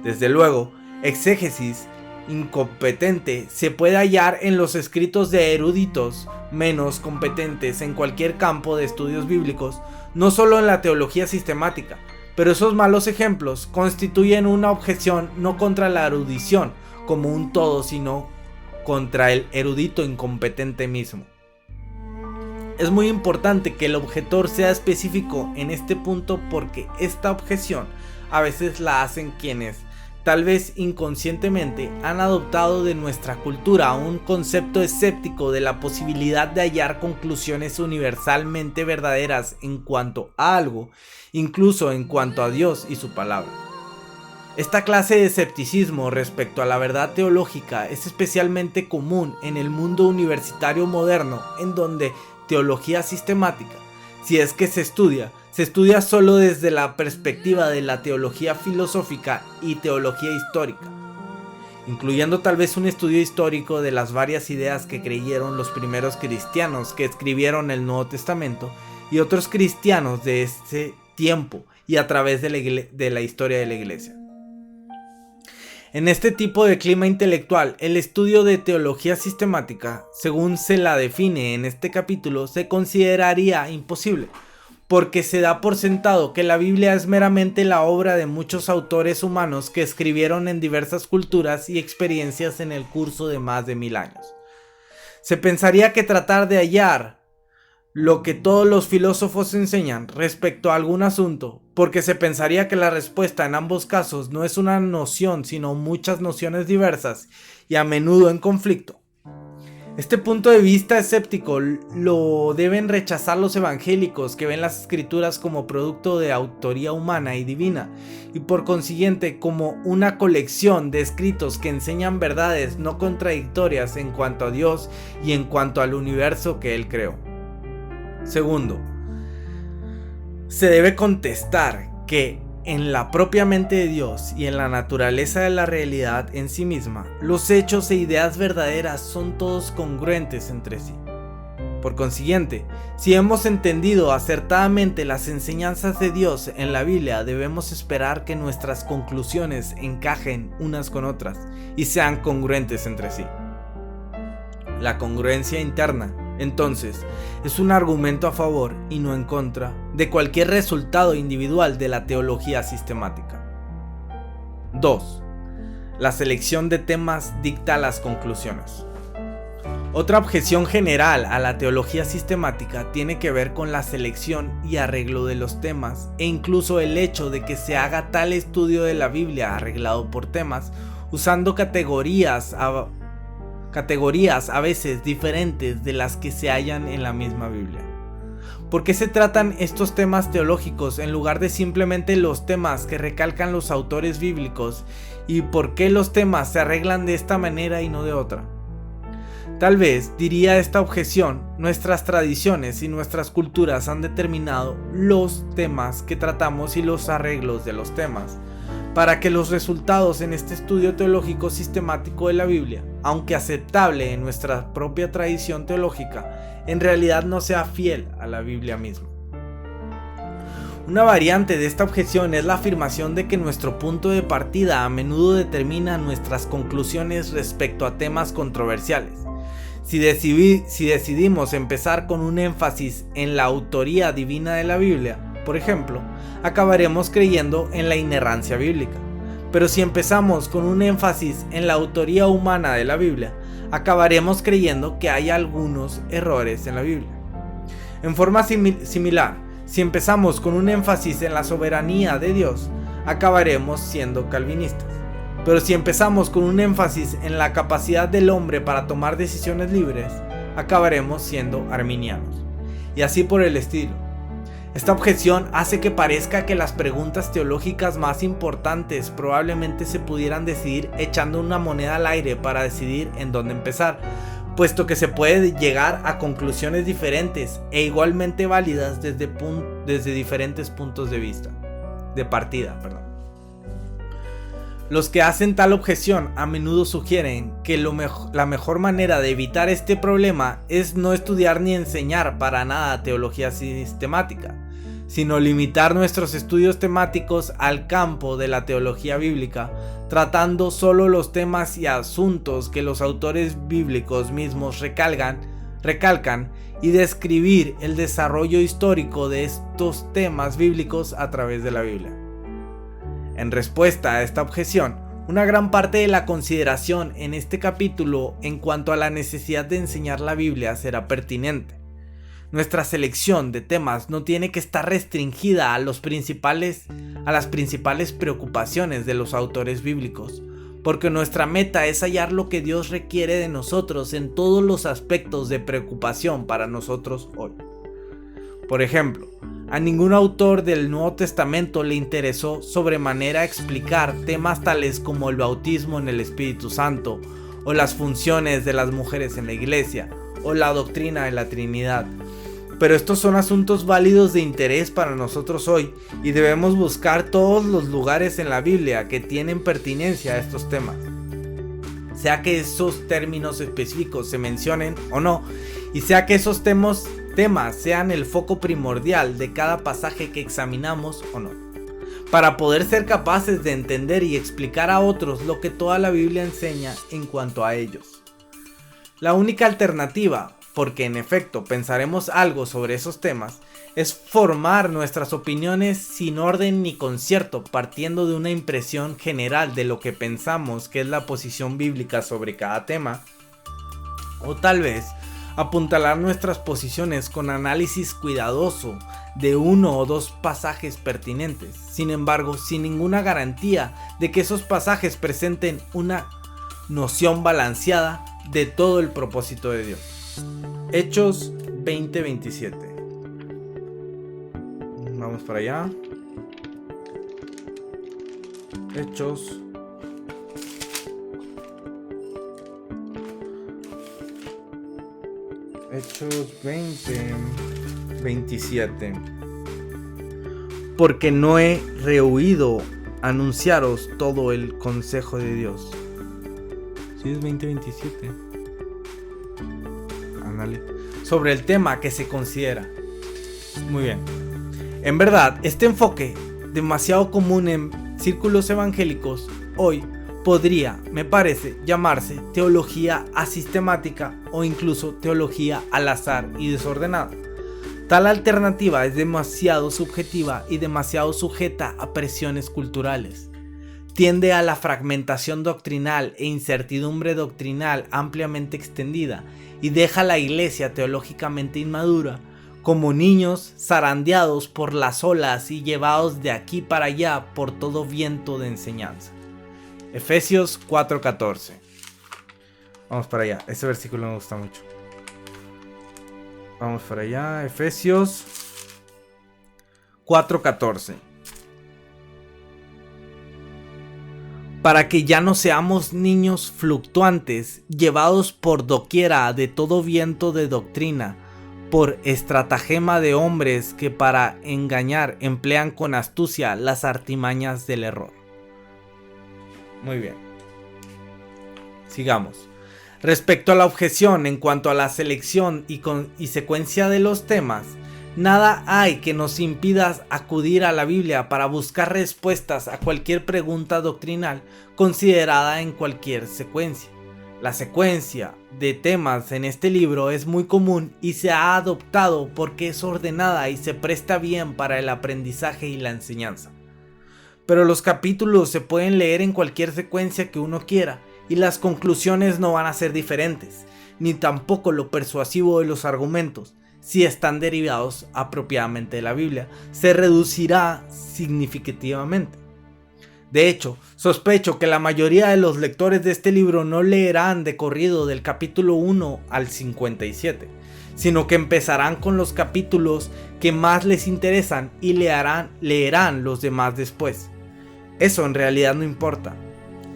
Desde luego, exégesis incompetente se puede hallar en los escritos de eruditos menos competentes en cualquier campo de estudios bíblicos, no solo en la teología sistemática, Pero esos malos ejemplos constituyen una objeción no contra la erudición como un todo, sino contra el erudito incompetente mismo. Es muy importante que el objetor sea específico en este punto, porque esta objeción a veces la hacen quienes, tal vez inconscientemente, han adoptado de nuestra cultura un concepto escéptico de la posibilidad de hallar conclusiones universalmente verdaderas en cuanto a algo, incluso en cuanto a Dios y su palabra. Esta clase de escepticismo respecto a la verdad teológica es especialmente común en el mundo universitario moderno, en donde teología sistemática, si es que se estudia solo desde la perspectiva de la teología filosófica y teología histórica, incluyendo tal vez un estudio histórico de las varias ideas que creyeron los primeros cristianos que escribieron el Nuevo Testamento y otros cristianos de ese tiempo y a través de la historia de la Iglesia. En este tipo de clima intelectual, el estudio de teología sistemática, según se la define en este capítulo, se consideraría imposible, porque se da por sentado que la Biblia es meramente la obra de muchos autores humanos que escribieron en diversas culturas y experiencias en el curso de más de 1000 años. Se pensaría que tratar de hallar lo que todos los filósofos enseñan respecto a algún asunto, porque se pensaría que la respuesta en ambos casos no es una noción, sino muchas nociones diversas y a menudo en conflicto. Este punto de vista escéptico lo deben rechazar los evangélicos, que ven las escrituras como producto de autoría humana y divina, y por consiguiente como una colección de escritos que enseñan verdades no contradictorias en cuanto a Dios y en cuanto al universo que Él creó. Segundo, se debe contestar que en la propia mente de Dios y en la naturaleza de la realidad en sí misma, los hechos e ideas verdaderas son todos congruentes entre sí. Por consiguiente, si hemos entendido acertadamente las enseñanzas de Dios en la Biblia, debemos esperar que nuestras conclusiones encajen unas con otras y sean congruentes entre sí. La congruencia interna, entonces, es un argumento a favor y no en contra de cualquier resultado individual de la teología sistemática. 2. La selección de temas dicta las conclusiones. Otra objeción general a la teología sistemática tiene que ver con la selección y arreglo de los temas, e incluso el hecho de que se haga tal estudio de la Biblia arreglado por temas, usando categorías a veces diferentes de las que se hallan en la misma Biblia. ¿Por qué se tratan estos temas teológicos en lugar de simplemente los temas que recalcan los autores bíblicos? ¿Y por qué los temas se arreglan de esta manera y no de otra? Tal vez, diría esta objeción, nuestras tradiciones y nuestras culturas han determinado los temas que tratamos y los arreglos de los temas, para que los resultados en este estudio teológico sistemático de la Biblia, aunque aceptable en nuestra propia tradición teológica, en realidad no sea fiel a la Biblia misma. Una variante de esta objeción es la afirmación de que nuestro punto de partida a menudo determina nuestras conclusiones respecto a temas controversiales. Si decidimos empezar con un énfasis en la autoría divina de la Biblia, por ejemplo, acabaremos creyendo en la inerrancia bíblica. Pero si empezamos con un énfasis en la autoría humana de la Biblia, acabaremos creyendo que hay algunos errores en la Biblia. En forma similar, si empezamos con un énfasis en la soberanía de Dios, acabaremos siendo calvinistas. Pero si empezamos con un énfasis en la capacidad del hombre para tomar decisiones libres, acabaremos siendo arminianos. Y así por el estilo. Esta objeción hace que parezca que las preguntas teológicas más importantes probablemente se pudieran decidir echando una moneda al aire para decidir en dónde empezar, puesto que se puede llegar a conclusiones diferentes e igualmente válidas desde diferentes puntos de partida. Los que hacen tal objeción a menudo sugieren que la mejor manera de evitar este problema es no estudiar ni enseñar para nada teología sistemática, sino limitar nuestros estudios temáticos al campo de la teología bíblica, tratando solo los temas y asuntos que los autores bíblicos mismos recalcan y describir el desarrollo histórico de estos temas bíblicos a través de la Biblia. En respuesta a esta objeción, una gran parte de la consideración en este capítulo en cuanto a la necesidad de enseñar la Biblia será pertinente. Nuestra selección de temas no tiene que estar restringida a las principales preocupaciones de los autores bíblicos, porque nuestra meta es hallar lo que Dios requiere de nosotros en todos los aspectos de preocupación para nosotros hoy. Por ejemplo, a ningún autor del Nuevo Testamento le interesó sobremanera explicar temas tales como el bautismo en el Espíritu Santo, o las funciones de las mujeres en la iglesia, o la doctrina de la Trinidad. Pero estos son asuntos válidos de interés para nosotros hoy y debemos buscar todos los lugares en la Biblia que tienen pertinencia a estos temas. Sea que esos términos específicos se mencionen o no, y sea que esos temas sean el foco primordial de cada pasaje que examinamos o no, para poder ser capaces de entender y explicar a otros lo que toda la Biblia enseña en cuanto a ellos. La única alternativa, porque en efecto pensaremos algo sobre esos temas, es formar nuestras opiniones sin orden ni concierto, partiendo de una impresión general de lo que pensamos que es la posición bíblica sobre cada tema, o tal vez apuntalar nuestras posiciones con análisis cuidadoso de uno o dos pasajes pertinentes, sin embargo sin ninguna garantía de que esos pasajes presenten una noción balanceada de todo el propósito de Dios. Hechos 20:27. Vamos para allá. Hechos 20:27. Porque no he rehuido anunciaros todo el consejo de Dios. Sí, es 20:27. Ándale. Sobre el tema que se considera. Muy bien. En verdad, este enfoque, demasiado común en círculos evangélicos, hoy podría, me parece, llamarse teología asistemática o incluso teología al azar y desordenada. Tal alternativa es demasiado subjetiva y demasiado sujeta a presiones culturales. Tiende a la fragmentación doctrinal e incertidumbre doctrinal ampliamente extendida y deja a la iglesia teológicamente inmadura como niños zarandeados por las olas y llevados de aquí para allá por todo viento de enseñanza. Efesios 4:14. Vamos para allá, ese versículo me gusta mucho. Vamos para allá, Efesios 4:14. Para que ya no seamos niños fluctuantes, llevados por doquiera de todo viento de doctrina, por estratagema de hombres que para engañar emplean con astucia las artimañas del error. Muy bien. Sigamos. Respecto a la objeción en cuanto a la selección y secuencia de los temas, nada hay que nos impida acudir a la Biblia para buscar respuestas a cualquier pregunta doctrinal considerada en cualquier secuencia. La secuencia de temas en este libro es muy común y se ha adoptado porque es ordenada y se presta bien para el aprendizaje y la enseñanza. Pero los capítulos se pueden leer en cualquier secuencia que uno quiera y las conclusiones no van a ser diferentes, ni tampoco lo persuasivo de los argumentos, si están derivados apropiadamente de la Biblia, se reducirá significativamente. De hecho, sospecho que la mayoría de los lectores de este libro no leerán de corrido del capítulo 1 al 57, sino que empezarán con los capítulos que más les interesan y leerán los demás después. Eso en realidad no importa,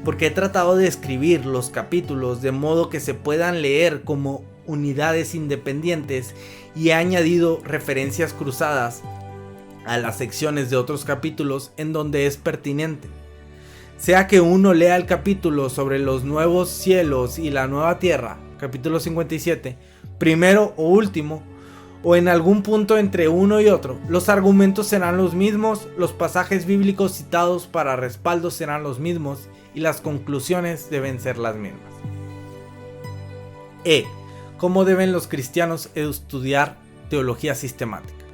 porque he tratado de escribir los capítulos de modo que se puedan leer como unidades independientes y he añadido referencias cruzadas a las secciones de otros capítulos en donde es pertinente. Sea que uno lea el capítulo sobre los nuevos cielos y la nueva tierra, capítulo 57, primero o último, o en algún punto entre uno y otro, los argumentos serán los mismos, los pasajes bíblicos citados para respaldo serán los mismos y las conclusiones deben ser las mismas. ¿Cómo deben los cristianos estudiar teología sistemática?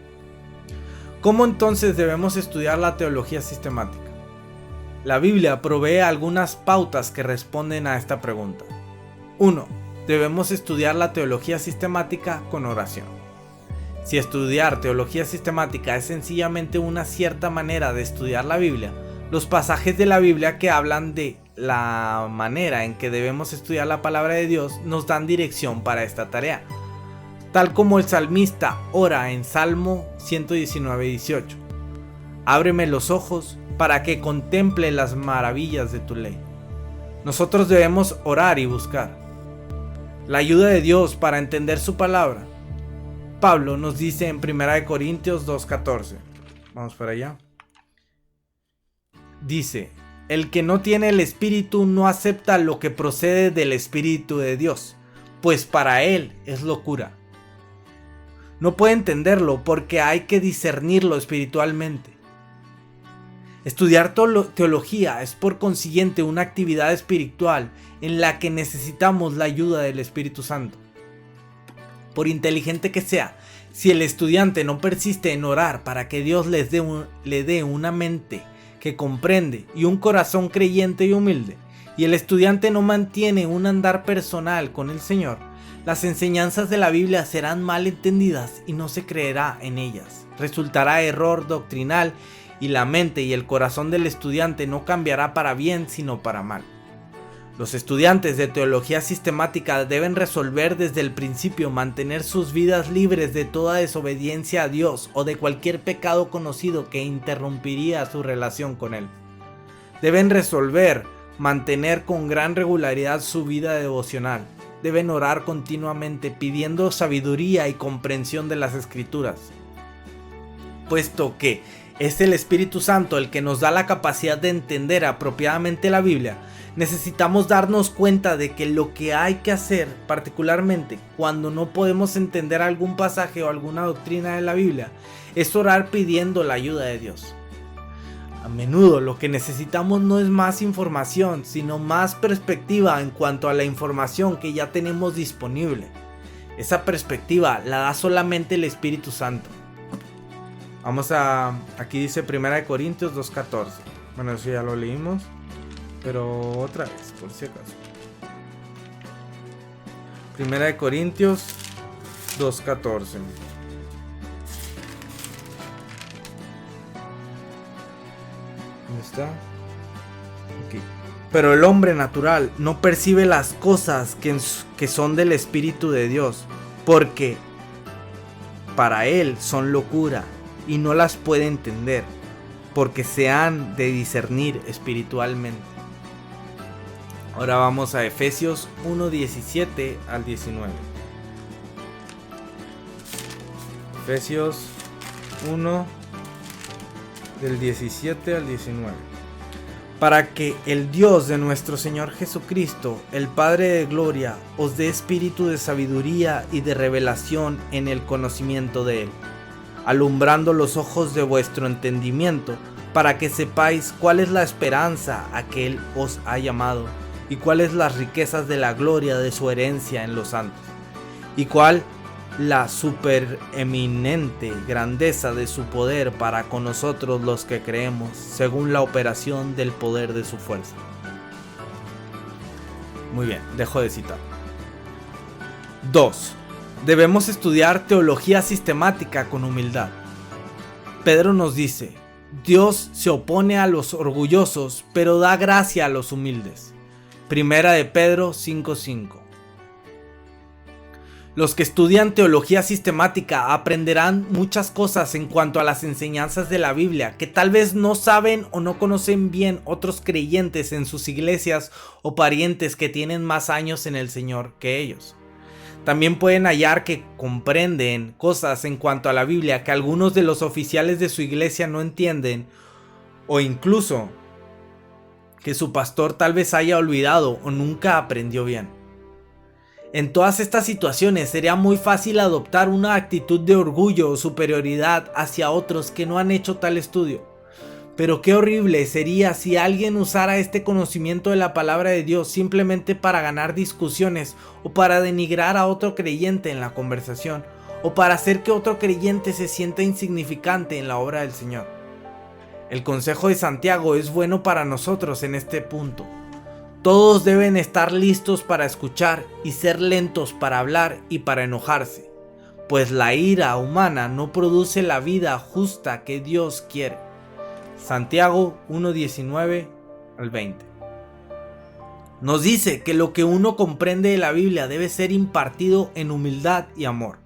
¿Cómo entonces debemos estudiar la teología sistemática? La Biblia provee algunas pautas que responden a esta pregunta. 1. Debemos estudiar la teología sistemática con oración. Si estudiar teología sistemática es sencillamente una cierta manera de estudiar la Biblia, los pasajes de la Biblia que hablan de la manera en que debemos estudiar la palabra de Dios nos dan dirección para esta tarea. Tal como el salmista ora en Salmo 119:18. Ábreme los ojos para que contemple las maravillas de tu ley. Nosotros debemos orar y buscar la ayuda de Dios para entender su palabra. Pablo nos dice en 1 Corintios 2:14. Vamos para allá. Dice: el que no tiene el Espíritu no acepta lo que procede del Espíritu de Dios, pues para él es locura. No puede entenderlo porque hay que discernirlo espiritualmente. Estudiar teología es por consiguiente una actividad espiritual en la que necesitamos la ayuda del Espíritu Santo. Por inteligente que sea, si el estudiante no persiste en orar para que Dios le dé una mente que comprende y un corazón creyente y humilde, y el estudiante no mantiene un andar personal con el Señor, las enseñanzas de la Biblia serán mal entendidas y no se creerá en ellas. Resultará error doctrinal y la mente y el corazón del estudiante no cambiará para bien sino para mal. Los estudiantes de teología sistemática deben resolver desde el principio mantener sus vidas libres de toda desobediencia a Dios o de cualquier pecado conocido que interrumpiría su relación con Él. Deben resolver mantener con gran regularidad su vida devocional. Deben orar continuamente pidiendo sabiduría y comprensión de las Escrituras, puesto que es el Espíritu Santo el que nos da la capacidad de entender apropiadamente la Biblia. Necesitamos darnos cuenta de que lo que hay que hacer, particularmente cuando no podemos entender algún pasaje o alguna doctrina de la Biblia, es orar pidiendo la ayuda de Dios. A menudo lo que necesitamos no es más información, sino más perspectiva en cuanto a la información que ya tenemos disponible. Esa perspectiva la da solamente el Espíritu Santo. Aquí dice 1 Corintios 2:14. Bueno, eso ya lo leímos, pero otra vez, por si acaso. 1 Corintios 2:14. ¿Dónde está? Aquí. Pero el hombre natural no percibe las cosas que son del Espíritu de Dios, porque para él son locura y no las puede entender, porque se han de discernir espiritualmente. Ahora vamos a Efesios 1:17 al 19. Efesios 1 del 17 al 19. Para que el Dios de nuestro Señor Jesucristo, el Padre de gloria, os dé espíritu de sabiduría y de revelación en el conocimiento de Él, alumbrando los ojos de vuestro entendimiento, para que sepáis cuál es la esperanza a que Él os ha llamado, y cuáles las riquezas de la gloria de su herencia en los santos, y cuál la supereminente grandeza de su poder para con nosotros los que creemos, según la operación del poder de su fuerza. Muy bien, dejo de citar. 2. Debemos estudiar teología sistemática con humildad. Pedro nos dice: Dios se opone a los orgullosos, pero da gracia a los humildes. Primera de Pedro 5:5. Los que estudian teología sistemática aprenderán muchas cosas en cuanto a las enseñanzas de la Biblia que tal vez no saben o no conocen bien otros creyentes en sus iglesias o parientes que tienen más años en el Señor que ellos. También pueden hallar que comprenden cosas en cuanto a la Biblia que algunos de los oficiales de su iglesia no entienden, o incluso que su pastor tal vez haya olvidado o nunca aprendió bien. En todas estas situaciones sería muy fácil adoptar una actitud de orgullo o superioridad hacia otros que no han hecho tal estudio. Pero qué horrible sería si alguien usara este conocimiento de la palabra de Dios simplemente para ganar discusiones, o para denigrar a otro creyente en la conversación, o para hacer que otro creyente se sienta insignificante en la obra del Señor. El consejo de Santiago es bueno para nosotros en este punto. Todos deben estar listos para escuchar y ser lentos para hablar y para enojarse, pues la ira humana no produce la vida justa que Dios quiere. Santiago 1:19 al 20. Nos dice que lo que uno comprende de la Biblia debe ser impartido en humildad y amor.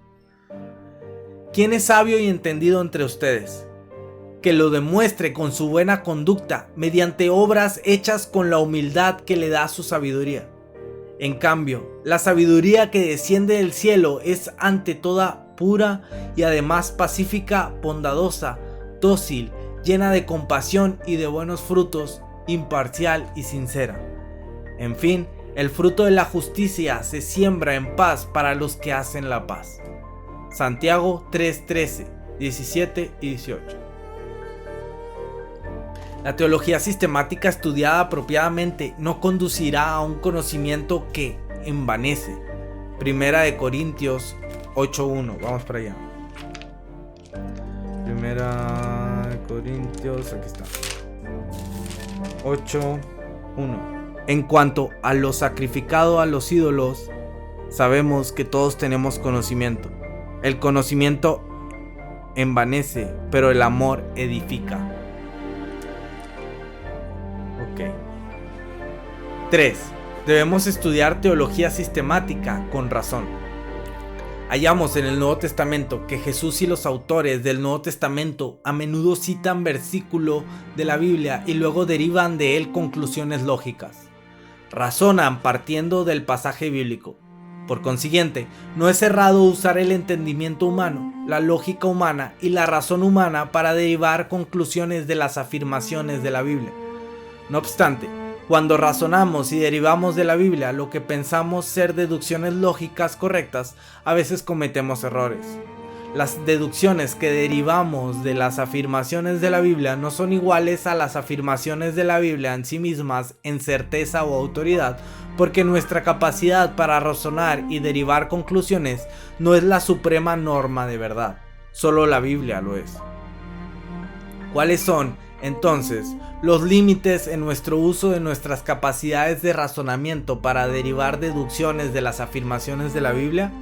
¿Quién es sabio y entendido entre ustedes? Que lo demuestre con su buena conducta mediante obras hechas con la humildad que le da su sabiduría. En cambio, la sabiduría que desciende del cielo es ante toda pura y además pacífica, bondadosa, dócil, llena de compasión y de buenos frutos, imparcial y sincera. En fin, el fruto de la justicia se siembra en paz para los que hacen la paz. Santiago 3:13, 17 y 18. La teología sistemática estudiada apropiadamente no conducirá a un conocimiento que envanece. Primera de Corintios 8:1. Vamos para allá. Primera de Corintios, aquí está. 8:1. En cuanto a lo sacrificado a los ídolos, sabemos que todos tenemos conocimiento. El conocimiento envanece, pero el amor edifica. 3. Debemos estudiar teología sistemática con razón. Hallamos en el Nuevo Testamento que Jesús y los autores del Nuevo Testamento a menudo citan versículos de la Biblia y luego derivan de él conclusiones lógicas. Razonan partiendo del pasaje bíblico. Por consiguiente, no es errado usar el entendimiento humano, la lógica humana y la razón humana para derivar conclusiones de las afirmaciones de la Biblia. No obstante, cuando razonamos y derivamos de la Biblia lo que pensamos ser deducciones lógicas correctas, a veces cometemos errores. Las deducciones que derivamos de las afirmaciones de la Biblia no son iguales a las afirmaciones de la Biblia en sí mismas en certeza o autoridad, porque nuestra capacidad para razonar y derivar conclusiones no es la suprema norma de verdad, solo la Biblia lo es. ¿Cuáles son, entonces, los límites en nuestro uso de nuestras capacidades de razonamiento para derivar deducciones de las afirmaciones de la Biblia?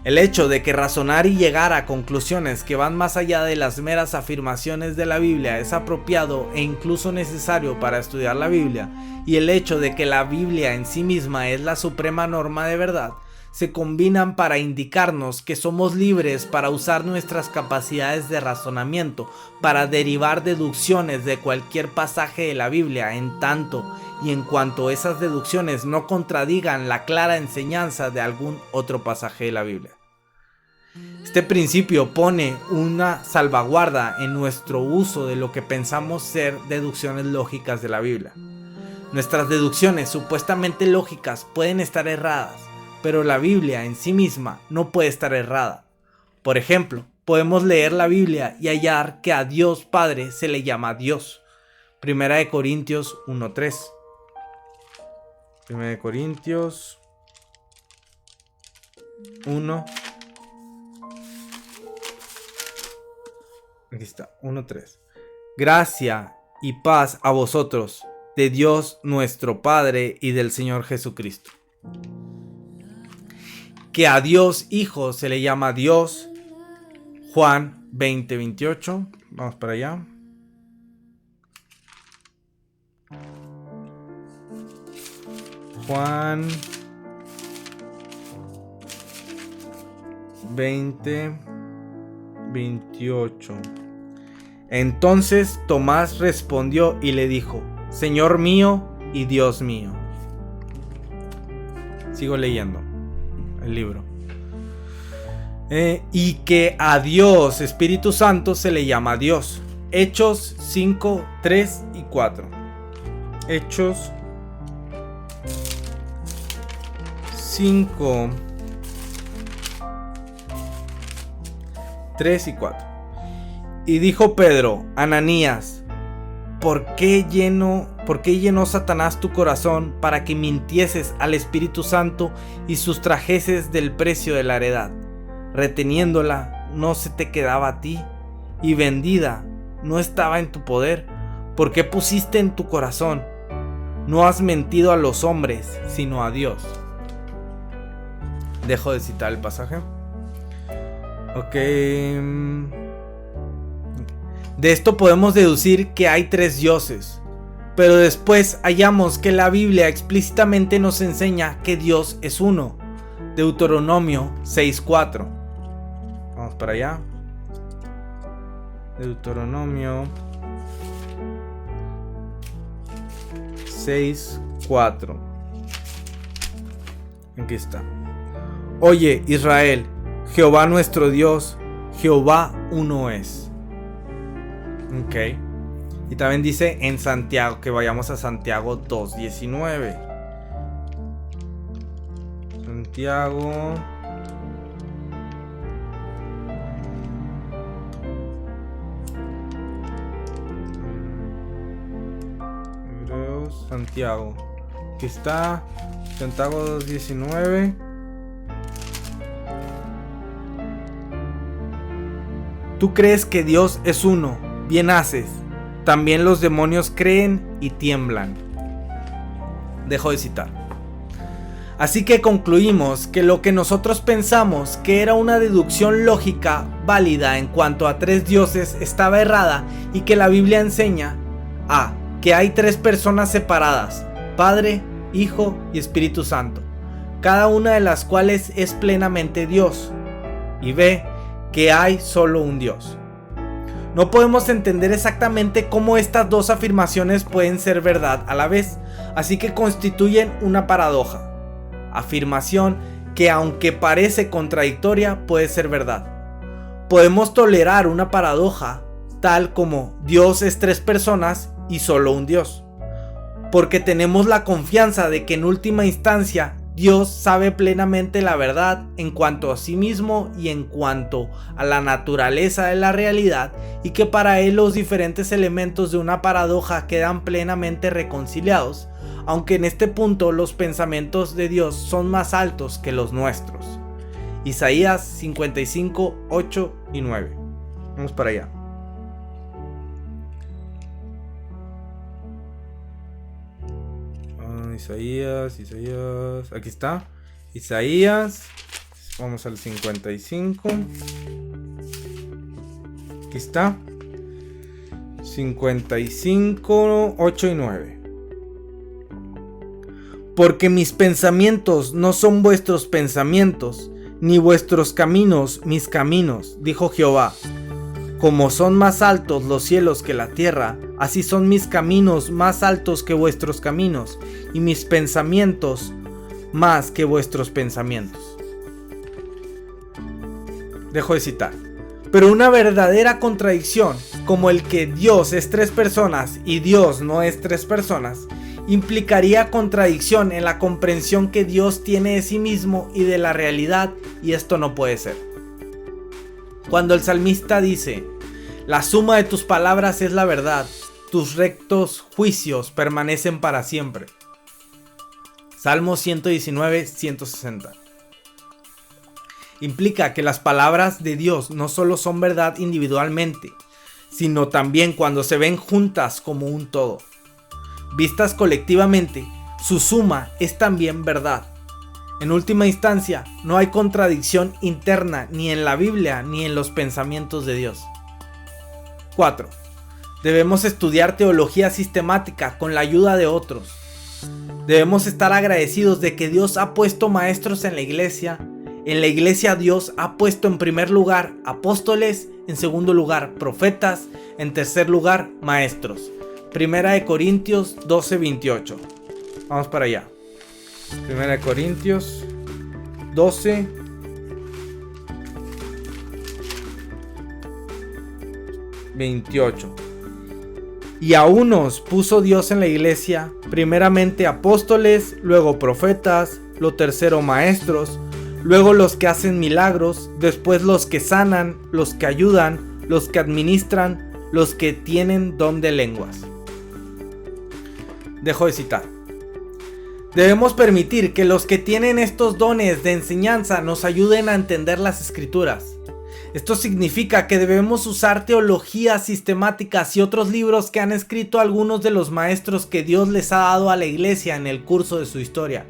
El hecho de que razonar y llegar a conclusiones que van más allá de las meras afirmaciones de la Biblia es apropiado e incluso necesario para estudiar la Biblia, y el hecho de que la Biblia en sí misma es la suprema norma de verdad, se combinan para indicarnos que somos libres para usar nuestras capacidades de razonamiento para derivar deducciones de cualquier pasaje de la Biblia en tanto y en cuanto esas deducciones no contradigan la clara enseñanza de algún otro pasaje de la Biblia. Este principio pone una salvaguarda en nuestro uso de lo que pensamos ser deducciones lógicas de la Biblia. Nuestras deducciones supuestamente lógicas pueden estar erradas, pero la Biblia en sí misma no puede estar errada. Por ejemplo, podemos leer la Biblia y hallar que a Dios Padre se le llama Dios. Primera de Corintios 1:3. Primera de Corintios 1. Aquí está, 1:3. Gracia y paz a vosotros, de Dios nuestro Padre y del Señor Jesucristo. Que a Dios Hijo se le llama Dios. Juan 20:28. Vamos para allá. Juan 20:28. Entonces Tomás respondió y le dijo: Señor mío y Dios mío. Sigo leyendo el libro. Y que a Dios Espíritu Santo se le llama Dios. Hechos 5:3 y 4. Hechos 5:3 y 4. Y dijo Pedro: Ananías, ¿por qué llenó Satanás tu corazón para que mintieses al Espíritu Santo y sustrajeses del precio de la heredad? Reteniéndola, no se te quedaba a ti, y vendida, no estaba en tu poder? ¿Por qué pusiste en tu corazón? No has mentido a los hombres, sino a Dios. Dejo de citar el pasaje. Ok. De esto podemos deducir que hay 3 dioses. Pero después hallamos que la Biblia explícitamente nos enseña que Dios es uno. Deuteronomio 6:4. Vamos para allá. Deuteronomio 6:4. Aquí está. Oye, Israel, Jehová nuestro Dios, Jehová uno es. Ok. Y también dice en Santiago, que vayamos a Santiago 2:19. Santiago. Santiago. Aquí está. Santiago 2:19. Tú crees que Dios es uno. Bien haces. También los demonios creen y tiemblan. Dejo de citar. Así que concluimos que lo que nosotros pensamos que era una deducción lógica válida en cuanto a 3 dioses estaba errada, y que la Biblia enseña a que hay 3 personas separadas: Padre, Hijo y Espíritu Santo, cada una de las cuales es plenamente Dios, y B, que hay solo un Dios. No podemos entender exactamente cómo estas 2 afirmaciones pueden ser verdad a la vez, así que constituyen una paradoja. Afirmación que, aunque parece contradictoria, puede ser verdad. Podemos tolerar una paradoja tal como Dios es 3 personas y solo un Dios, porque tenemos la confianza de que en última instancia Dios sabe plenamente la verdad en cuanto a sí mismo y en cuanto a la naturaleza de la realidad, y que para Él los diferentes elementos de una paradoja quedan plenamente reconciliados, aunque en este punto los pensamientos de Dios son más altos que los nuestros. Isaías 55, 8 y 9. Vamos para allá. Isaías, aquí está. Isaías, vamos al 55. Aquí está. 55, 8 y 9. Porque mis pensamientos no son vuestros pensamientos, ni vuestros caminos mis caminos, dijo Jehová. Como son más altos los cielos que la tierra, así son mis caminos más altos que vuestros caminos, y mis pensamientos más que vuestros pensamientos. Dejo de citar. Pero una verdadera contradicción, como el que Dios es 3 personas y Dios no es 3 personas, implicaría contradicción en la comprensión que Dios tiene de sí mismo y de la realidad, y esto no puede ser. Cuando el salmista dice: la suma de tus palabras es la verdad, tus rectos juicios permanecen para siempre. Salmo 119, 160. Implica que las palabras de Dios no solo son verdad individualmente, sino también cuando se ven juntas como un todo. Vistas colectivamente, su suma es también verdad. En última instancia, no hay contradicción interna ni en la Biblia ni en los pensamientos de Dios. 4. Debemos estudiar teología sistemática con la ayuda de otros. Debemos estar agradecidos de que Dios ha puesto maestros en la iglesia. En la iglesia Dios ha puesto en primer lugar apóstoles, en segundo lugar profetas, en tercer lugar maestros. Primera de Corintios 12:28. Vamos para allá. Primera de Corintios 12. Y a unos puso Dios en la iglesia, primeramente apóstoles, luego profetas, lo tercero maestros, luego los que hacen milagros, después los que sanan, los que ayudan, los que administran, los que tienen don de lenguas. Dejo de citar. Debemos permitir que los que tienen estos dones de enseñanza nos ayuden a entender las escrituras. Esto significa que debemos usar teologías sistemáticas y otros libros que han escrito algunos de los maestros que Dios les ha dado a la iglesia en el curso de su historia.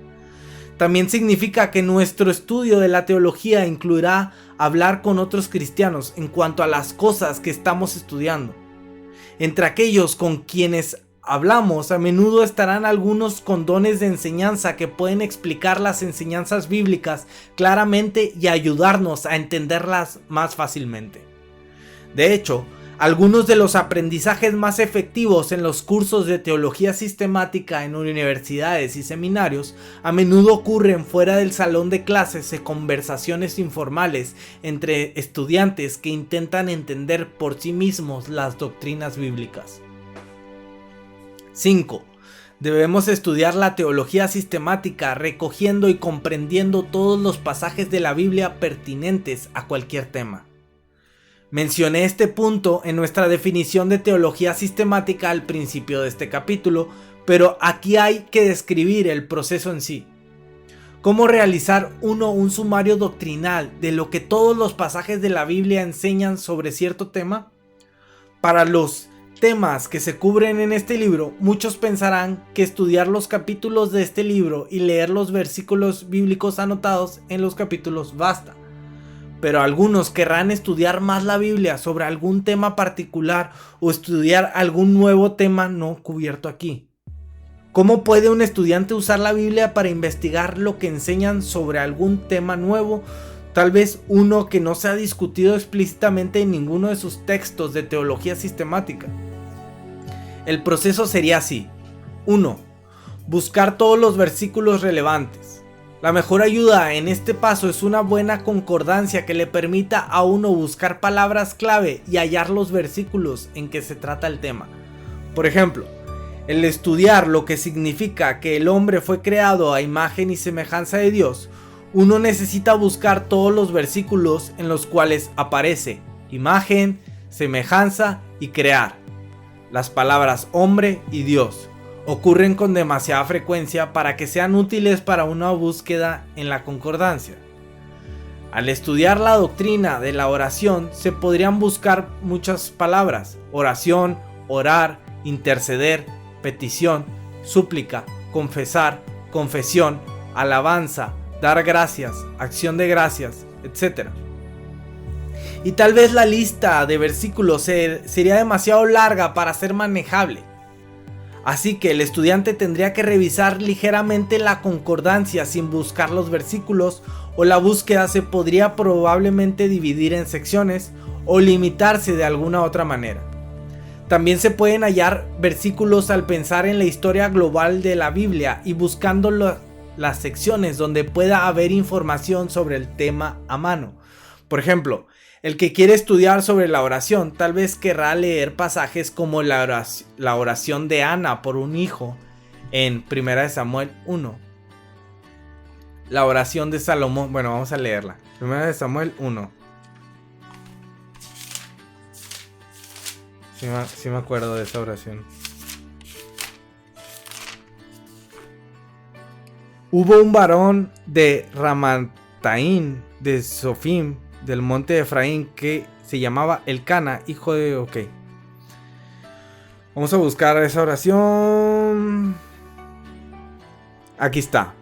También significa que nuestro estudio de la teología incluirá hablar con otros cristianos en cuanto a las cosas que estamos estudiando. Entre aquellos con quienes hablamos, a menudo estarán algunos con dones de enseñanza que pueden explicar las enseñanzas bíblicas claramente y ayudarnos a entenderlas más fácilmente. De hecho, algunos de los aprendizajes más efectivos en los cursos de teología sistemática en universidades y seminarios a menudo ocurren fuera del salón de clases en conversaciones informales entre estudiantes que intentan entender por sí mismos las doctrinas bíblicas. 5. Debemos estudiar la teología sistemática recogiendo y comprendiendo todos los pasajes de la Biblia pertinentes a cualquier tema. Mencioné este punto en nuestra definición de teología sistemática al principio de este capítulo, pero aquí hay que describir el proceso en sí. ¿Cómo realizar un sumario doctrinal de lo que todos los pasajes de la Biblia enseñan sobre cierto tema? Para los temas que se cubren en este libro, muchos pensarán que estudiar los capítulos de este libro y leer los versículos bíblicos anotados en los capítulos basta. Pero algunos querrán estudiar más la Biblia sobre algún tema particular o estudiar algún nuevo tema no cubierto aquí. ¿Cómo puede un estudiante usar la Biblia para investigar lo que enseñan sobre algún tema nuevo? Tal vez uno que no se ha discutido explícitamente en ninguno de sus textos de teología sistemática. El proceso sería así. 1. Buscar todos los versículos relevantes. La mejor ayuda en este paso es una buena concordancia que le permita a uno buscar palabras clave y hallar los versículos en que se trata el tema. Por ejemplo, el estudiar lo que significa que el hombre fue creado a imagen y semejanza de Dios, uno necesita buscar todos los versículos en los cuales aparece imagen, semejanza y crear. Las palabras hombre y Dios ocurren con demasiada frecuencia para que sean útiles para una búsqueda en la concordancia. Al estudiar la doctrina de la oración se podrían buscar muchas palabras: oración, orar, interceder, petición, súplica, confesar, confesión, alabanza, dar gracias, acción de gracias, etc. Y tal vez la lista de versículos sería demasiado larga para ser manejable. Así que el estudiante tendría que revisar ligeramente la concordancia sin buscar los versículos, o la búsqueda se podría probablemente dividir en secciones o limitarse de alguna otra manera. También se pueden hallar versículos al pensar en la historia global de la Biblia y buscando las secciones donde pueda haber información sobre el tema a mano. Por ejemplo, el que quiere estudiar sobre la oración tal vez querrá leer pasajes como la oración de Ana por un hijo en 1 Samuel 1. La oración de Salomón, bueno, vamos a leerla. 1 Samuel 1. Sí me acuerdo de esa oración. Hubo un varón de Ramataim de Sofim, del monte de Efraín, que se llamaba Elcana, hijo de... Ok. Vamos a buscar esa oración. Aquí está.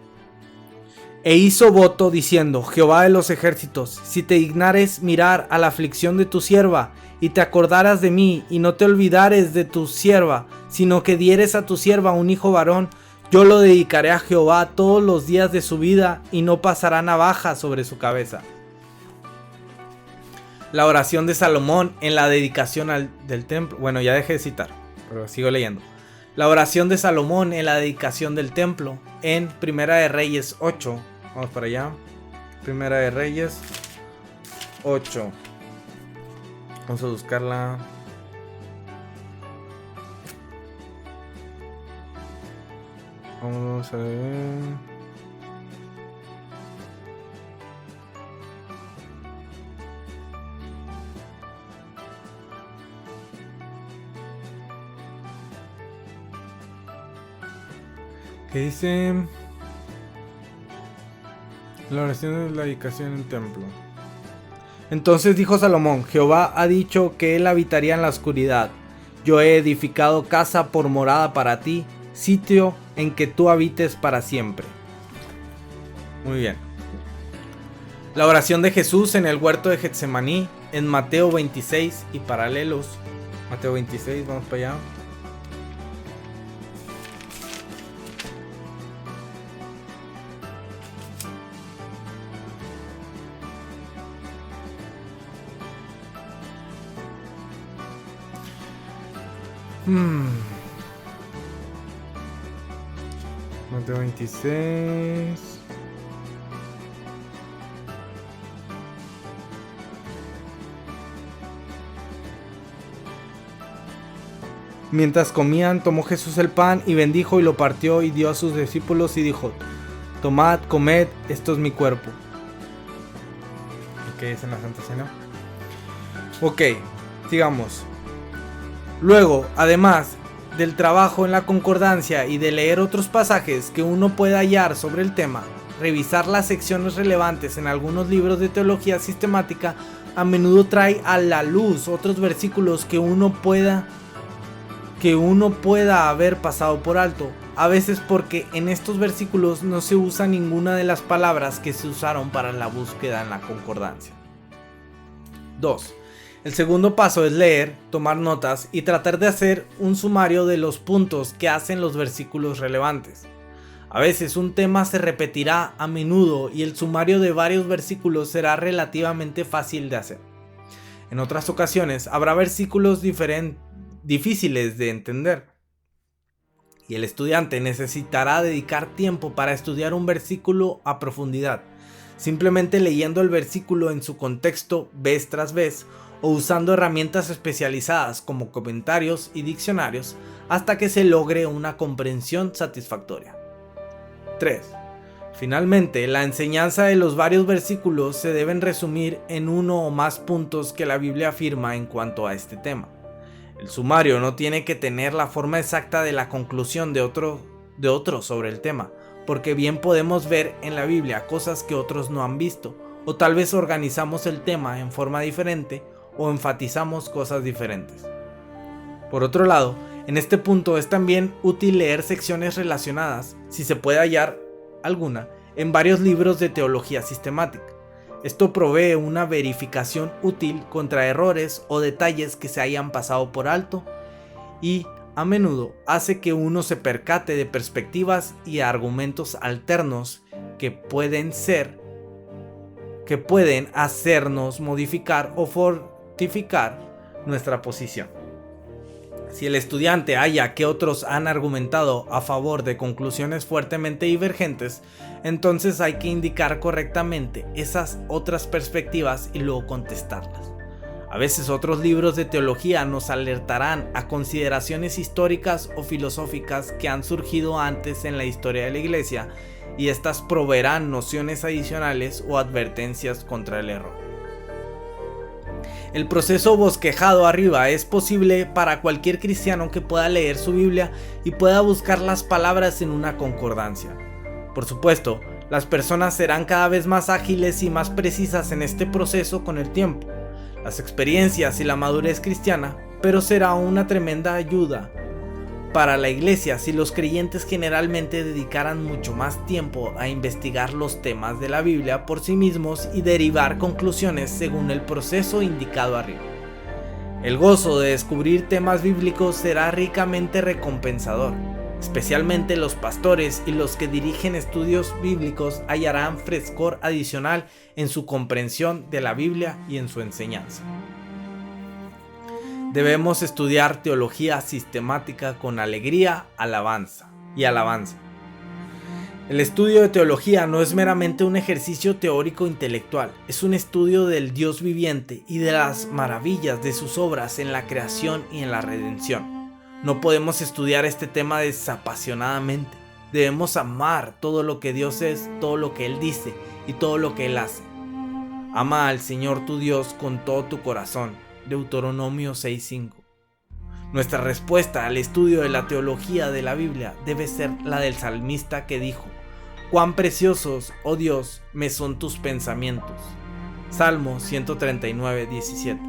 E hizo voto diciendo: Jehová de los ejércitos, si te dignares mirar a la aflicción de tu sierva, y te acordaras de mí, y no te olvidares de tu sierva, sino que dieres a tu sierva un hijo varón, yo lo dedicaré a Jehová todos los días de su vida, y no pasará navaja sobre su cabeza. La oración de Salomón en la dedicación del templo. Bueno, ya dejé de citar, pero sigo leyendo. La oración de Salomón en la dedicación del templo en Primera de Reyes 8. Vamos para allá. Primera de Reyes 8. Vamos a buscarla. Vamos a ver. ¿Qué dice? La oración de la dedicación en el templo. Entonces dijo Salomón: Jehová ha dicho que él habitaría en la oscuridad. Yo he edificado casa por morada para ti, sitio en que tú habites para siempre. Muy bien. La oración de Jesús en el huerto de Getsemaní, en Mateo 26 y paralelos. Mateo 26, vamos para allá. Mateo 26. Mientras comían, tomó Jesús el pan y bendijo y lo partió y dio a sus discípulos y dijo: Tomad, comed, esto es mi cuerpo. ¿Y qué es en la Santa Cena? Ok, sigamos. Luego, además del trabajo en la concordancia y de leer otros pasajes que uno pueda hallar sobre el tema, revisar las secciones relevantes en algunos libros de teología sistemática a menudo trae a la luz otros versículos que uno pueda haber pasado por alto, a veces porque en estos versículos no se usa ninguna de las palabras que se usaron para la búsqueda en la concordancia. 2. El segundo paso es leer, tomar notas y tratar de hacer un sumario de los puntos que hacen los versículos relevantes. A veces un tema se repetirá a menudo y el sumario de varios versículos será relativamente fácil de hacer. En otras ocasiones habrá versículos difíciles de entender y el estudiante necesitará dedicar tiempo para estudiar un versículo a profundidad, simplemente leyendo el versículo en su contexto vez tras vez o usando herramientas especializadas como comentarios y diccionarios hasta que se logre una comprensión satisfactoria. 3. Finalmente, la enseñanza de los varios versículos se deben resumir en uno o más puntos que la Biblia afirma en cuanto a este tema. El sumario no tiene que tener la forma exacta de la conclusión de otro sobre el tema, porque bien podemos ver en la Biblia cosas que otros no han visto, o tal vez organizamos el tema en forma diferente o enfatizamos cosas diferentes. Por otro lado, en este punto es también útil leer secciones relacionadas, si se puede hallar alguna, en varios libros de teología sistemática. Esto provee una verificación útil contra errores o detalles que se hayan pasado por alto y a menudo hace que uno se percate de perspectivas y argumentos alternos que pueden hacernos modificar o fortificar nuestra posición. Si el estudiante halla que otros han argumentado a favor de conclusiones fuertemente divergentes, entonces hay que indicar correctamente esas otras perspectivas y luego contestarlas. A veces otros libros de teología nos alertarán a consideraciones históricas o filosóficas que han surgido antes en la historia de la Iglesia y estas proveerán nociones adicionales o advertencias contra el error. El proceso bosquejado arriba es posible para cualquier cristiano que pueda leer su Biblia y pueda buscar las palabras en una concordancia. Por supuesto, las personas serán cada vez más ágiles y más precisas en este proceso con el tiempo, las experiencias y la madurez cristiana, pero será una tremenda ayuda para la iglesia si los creyentes generalmente dedicaran mucho más tiempo a investigar los temas de la Biblia por sí mismos y derivar conclusiones según el proceso indicado arriba. El gozo de descubrir temas bíblicos será ricamente recompensador. Especialmente los pastores y los que dirigen estudios bíblicos hallarán frescor adicional en su comprensión de la Biblia y en su enseñanza. Debemos estudiar teología sistemática con alegría, alabanza. El estudio de teología no es meramente un ejercicio teórico intelectual, es un estudio del Dios viviente y de las maravillas de sus obras en la creación y en la redención. No podemos estudiar este tema desapasionadamente. Debemos amar todo lo que Dios es, todo lo que Él dice y todo lo que Él hace. Ama al Señor tu Dios con todo tu corazón. Deuteronomio 6:5. Nuestra respuesta al estudio de la teología de la Biblia debe ser la del salmista que dijo: «Cuán preciosos, oh Dios, me son tus pensamientos». Salmo 139, 17.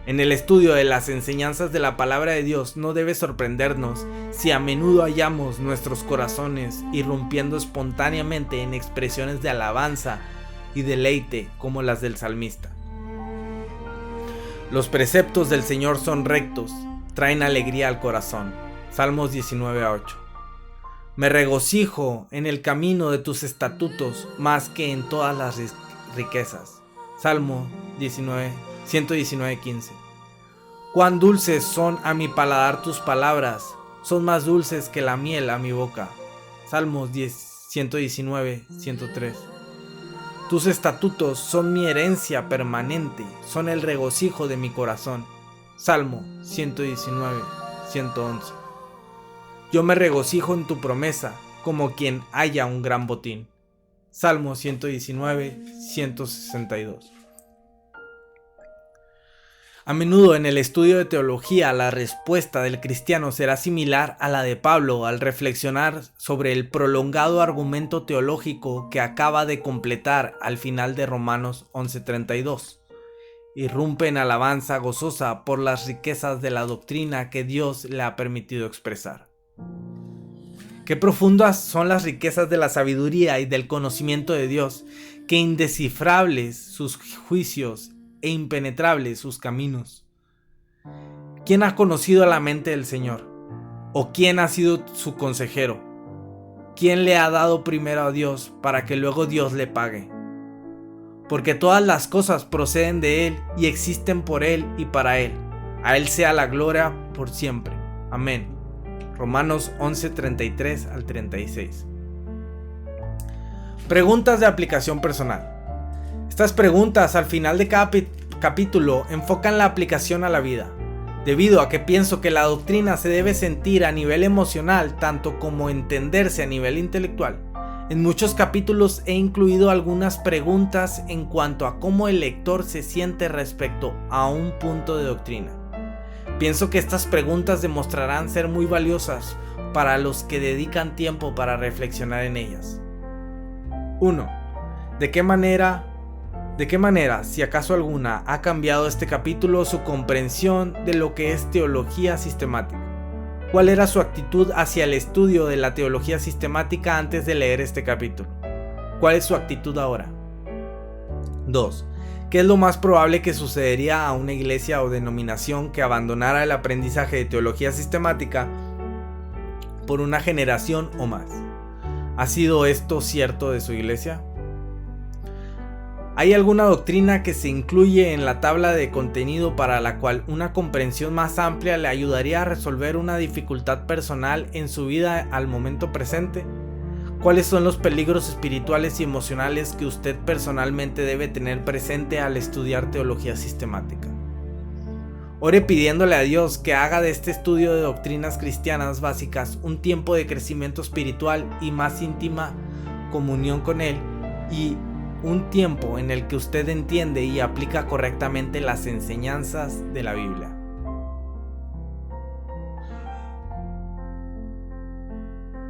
En el estudio de las enseñanzas de la palabra de Dios no debe sorprendernos si a menudo hallamos nuestros corazones irrumpiendo espontáneamente en expresiones de alabanza y deleite como las del salmista. Los preceptos del Señor son rectos, traen alegría al corazón. Salmos 19:8. Me regocijo en el camino de tus estatutos más que en todas las riquezas. Salmo 119:15. Cuán dulces son a mi paladar tus palabras, son más dulces que la miel a mi boca. Salmos 119:103. Tus estatutos son mi herencia permanente, son el regocijo de mi corazón. Salmo 119:111. Yo me regocijo en tu promesa, como quien halla un gran botín. Salmo 119:162. A menudo en el estudio de teología la respuesta del cristiano será similar a la de Pablo al reflexionar sobre el prolongado argumento teológico que acaba de completar al final de Romanos 11:32. Irrumpe en alabanza gozosa por las riquezas de la doctrina que Dios le ha permitido expresar. Qué profundas son las riquezas de la sabiduría y del conocimiento de Dios, qué indescifrables sus juicios e impenetrables sus caminos. ¿Quién ha conocido la mente del Señor? ¿O quién ha sido su consejero? ¿Quién le ha dado primero a Dios para que luego Dios le pague? Porque todas las cosas proceden de Él y existen por Él y para Él. A Él sea la gloria por siempre. Amén. Romanos 11:33 al 36. Preguntas de aplicación personal. Estas preguntas al final de cada capítulo enfocan la aplicación a la vida, debido a que pienso que la doctrina se debe sentir a nivel emocional tanto como entenderse a nivel intelectual. En muchos capítulos he incluido algunas preguntas en cuanto a cómo el lector se siente respecto a un punto de doctrina. Pienso que estas preguntas demostrarán ser muy valiosas para los que dedican tiempo para reflexionar en ellas. 1. ¿De qué manera, si acaso alguna, ha cambiado este capítulo su comprensión de lo que es teología sistemática? ¿Cuál era su actitud hacia el estudio de la teología sistemática antes de leer este capítulo? ¿Cuál es su actitud ahora? 2. ¿Qué es lo más probable que sucedería a una iglesia o denominación que abandonara el aprendizaje de teología sistemática por una generación o más? ¿Ha sido esto cierto de su iglesia? ¿Hay alguna doctrina que se incluye en la tabla de contenido para la cual una comprensión más amplia le ayudaría a resolver una dificultad personal en su vida al momento presente? ¿Cuáles son los peligros espirituales y emocionales que usted personalmente debe tener presente al estudiar teología sistemática? Ore pidiéndole a Dios que haga de este estudio de doctrinas cristianas básicas un tiempo de crecimiento espiritual y más íntima comunión con Él, y un tiempo en el que usted entiende y aplica correctamente las enseñanzas de la Biblia.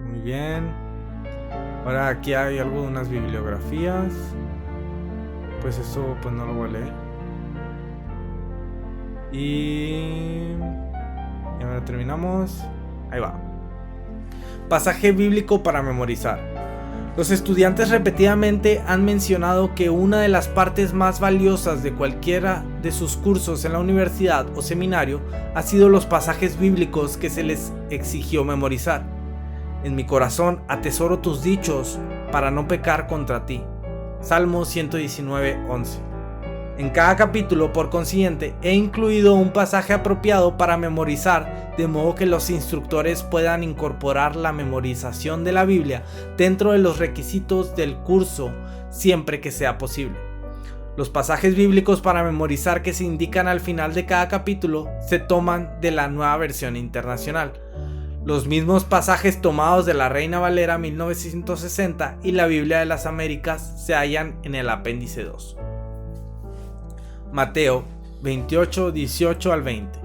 Muy bien. Ahora aquí hay algo de unas bibliografías. Pues eso pues no lo voy a leer. Y ahora terminamos. Ahí va. Pasaje bíblico para memorizar. Los estudiantes repetidamente han mencionado que una de las partes más valiosas de cualquiera de sus cursos en la universidad o seminario ha sido los pasajes bíblicos que se les exigió memorizar. En mi corazón atesoro tus dichos para no pecar contra ti. Salmo 119:11. En cada capítulo, por consiguiente, he incluido un pasaje apropiado para memorizar, de modo que los instructores puedan incorporar la memorización de la Biblia dentro de los requisitos del curso siempre que sea posible. Los pasajes bíblicos para memorizar que se indican al final de cada capítulo se toman de la Nueva Versión Internacional. Los mismos pasajes tomados de la Reina Valera 1960 y la Biblia de las Américas se hallan en el apéndice 2. Mateo 28, 18 al 20.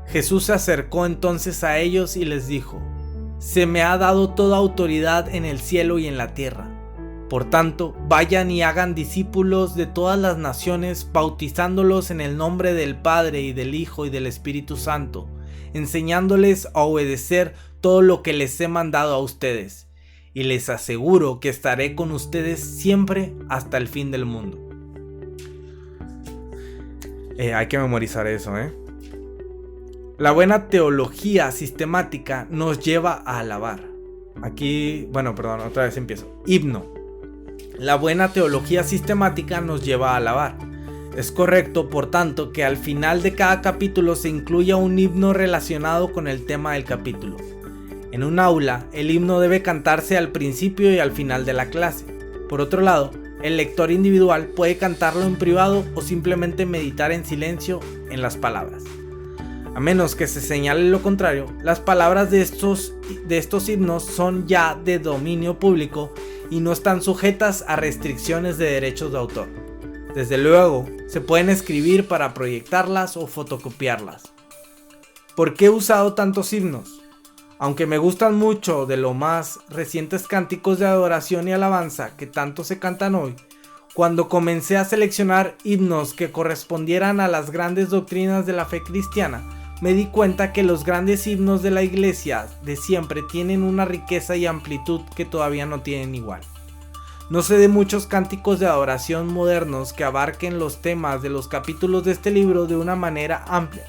Jesús se acercó entonces a ellos y les dijo: Se me ha dado toda autoridad en el cielo y en la tierra. Por tanto, vayan y hagan discípulos de todas las naciones, bautizándolos en el nombre del Padre y del Hijo y del Espíritu Santo, enseñándoles a obedecer todo lo que les he mandado a ustedes. Y les aseguro que estaré con ustedes siempre hasta el fin del mundo. Hay que memorizar eso, La buena teología sistemática nos lleva a alabar. Otra vez empiezo. Himno. La buena teología sistemática nos lleva a alabar. Es correcto, por tanto, que al final de cada capítulo se incluya un himno relacionado con el tema del capítulo. En un aula, el himno debe cantarse al principio y al final de la clase. Por otro lado, el lector individual puede cantarlo en privado o simplemente meditar en silencio en las palabras. A menos que se señale lo contrario, las palabras de estos himnos son ya de dominio público y no están sujetas a restricciones de derechos de autor. Desde luego, se pueden escribir para proyectarlas o fotocopiarlas. ¿Por qué he usado tantos himnos? Aunque me gustan mucho de los más recientes cánticos de adoración y alabanza que tanto se cantan hoy, cuando comencé a seleccionar himnos que correspondieran a las grandes doctrinas de la fe cristiana, me di cuenta que los grandes himnos de la iglesia de siempre tienen una riqueza y amplitud que todavía no tienen igual. No sé de muchos cánticos de adoración modernos que abarquen los temas de los capítulos de este libro de una manera amplia.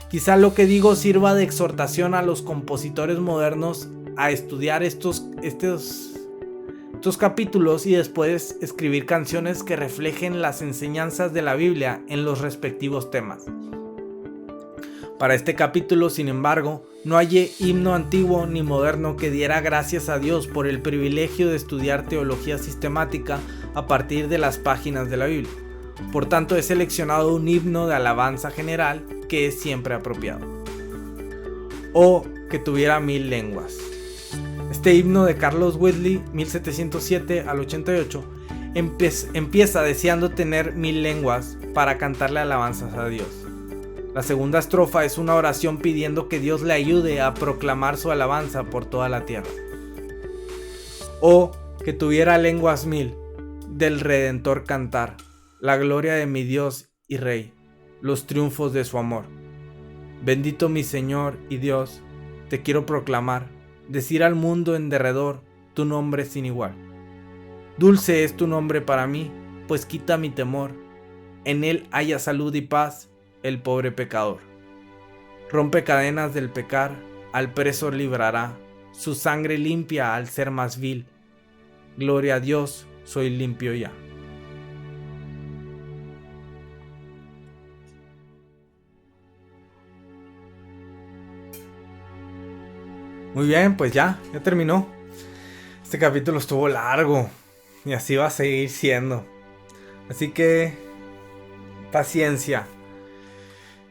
Quizá lo que digo sirva de exhortación a los compositores modernos a estudiar estos capítulos y después escribir canciones que reflejen las enseñanzas de la Biblia en los respectivos temas. Para este capítulo, sin embargo, no hallé himno antiguo ni moderno que diera gracias a Dios por el privilegio de estudiar teología sistemática a partir de las páginas de la Biblia. Por tanto, he seleccionado un himno de alabanza general que es siempre apropiado. O que tuviera 1000 lenguas. Este himno de Carlos Wesley, 1707 al 88, empieza deseando tener 1000 lenguas para cantarle alabanzas a Dios. La segunda estrofa es una oración pidiendo que Dios le ayude a proclamar su alabanza por toda la tierra. O que tuviera lenguas 1000, del Redentor cantar, la gloria de mi Dios y Rey, los triunfos de su amor. Bendito mi Señor y Dios, te quiero proclamar, decir al mundo en derredor tu nombre sin igual. Dulce es tu nombre para mí, pues quita mi temor, en él haya salud y paz el pobre pecador. Rompe cadenas del pecar, al preso librará, su sangre limpia al ser más vil. Gloria a Dios, soy limpio ya. Muy bien, pues ya terminó. Este capítulo estuvo largo y así va a seguir siendo. Así que paciencia.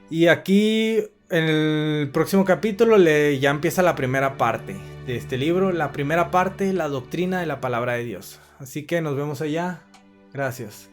Y aquí en el próximo capítulo ya empieza la primera parte de este libro. La primera parte, la doctrina de la palabra de Dios. Así que nos vemos allá. Gracias.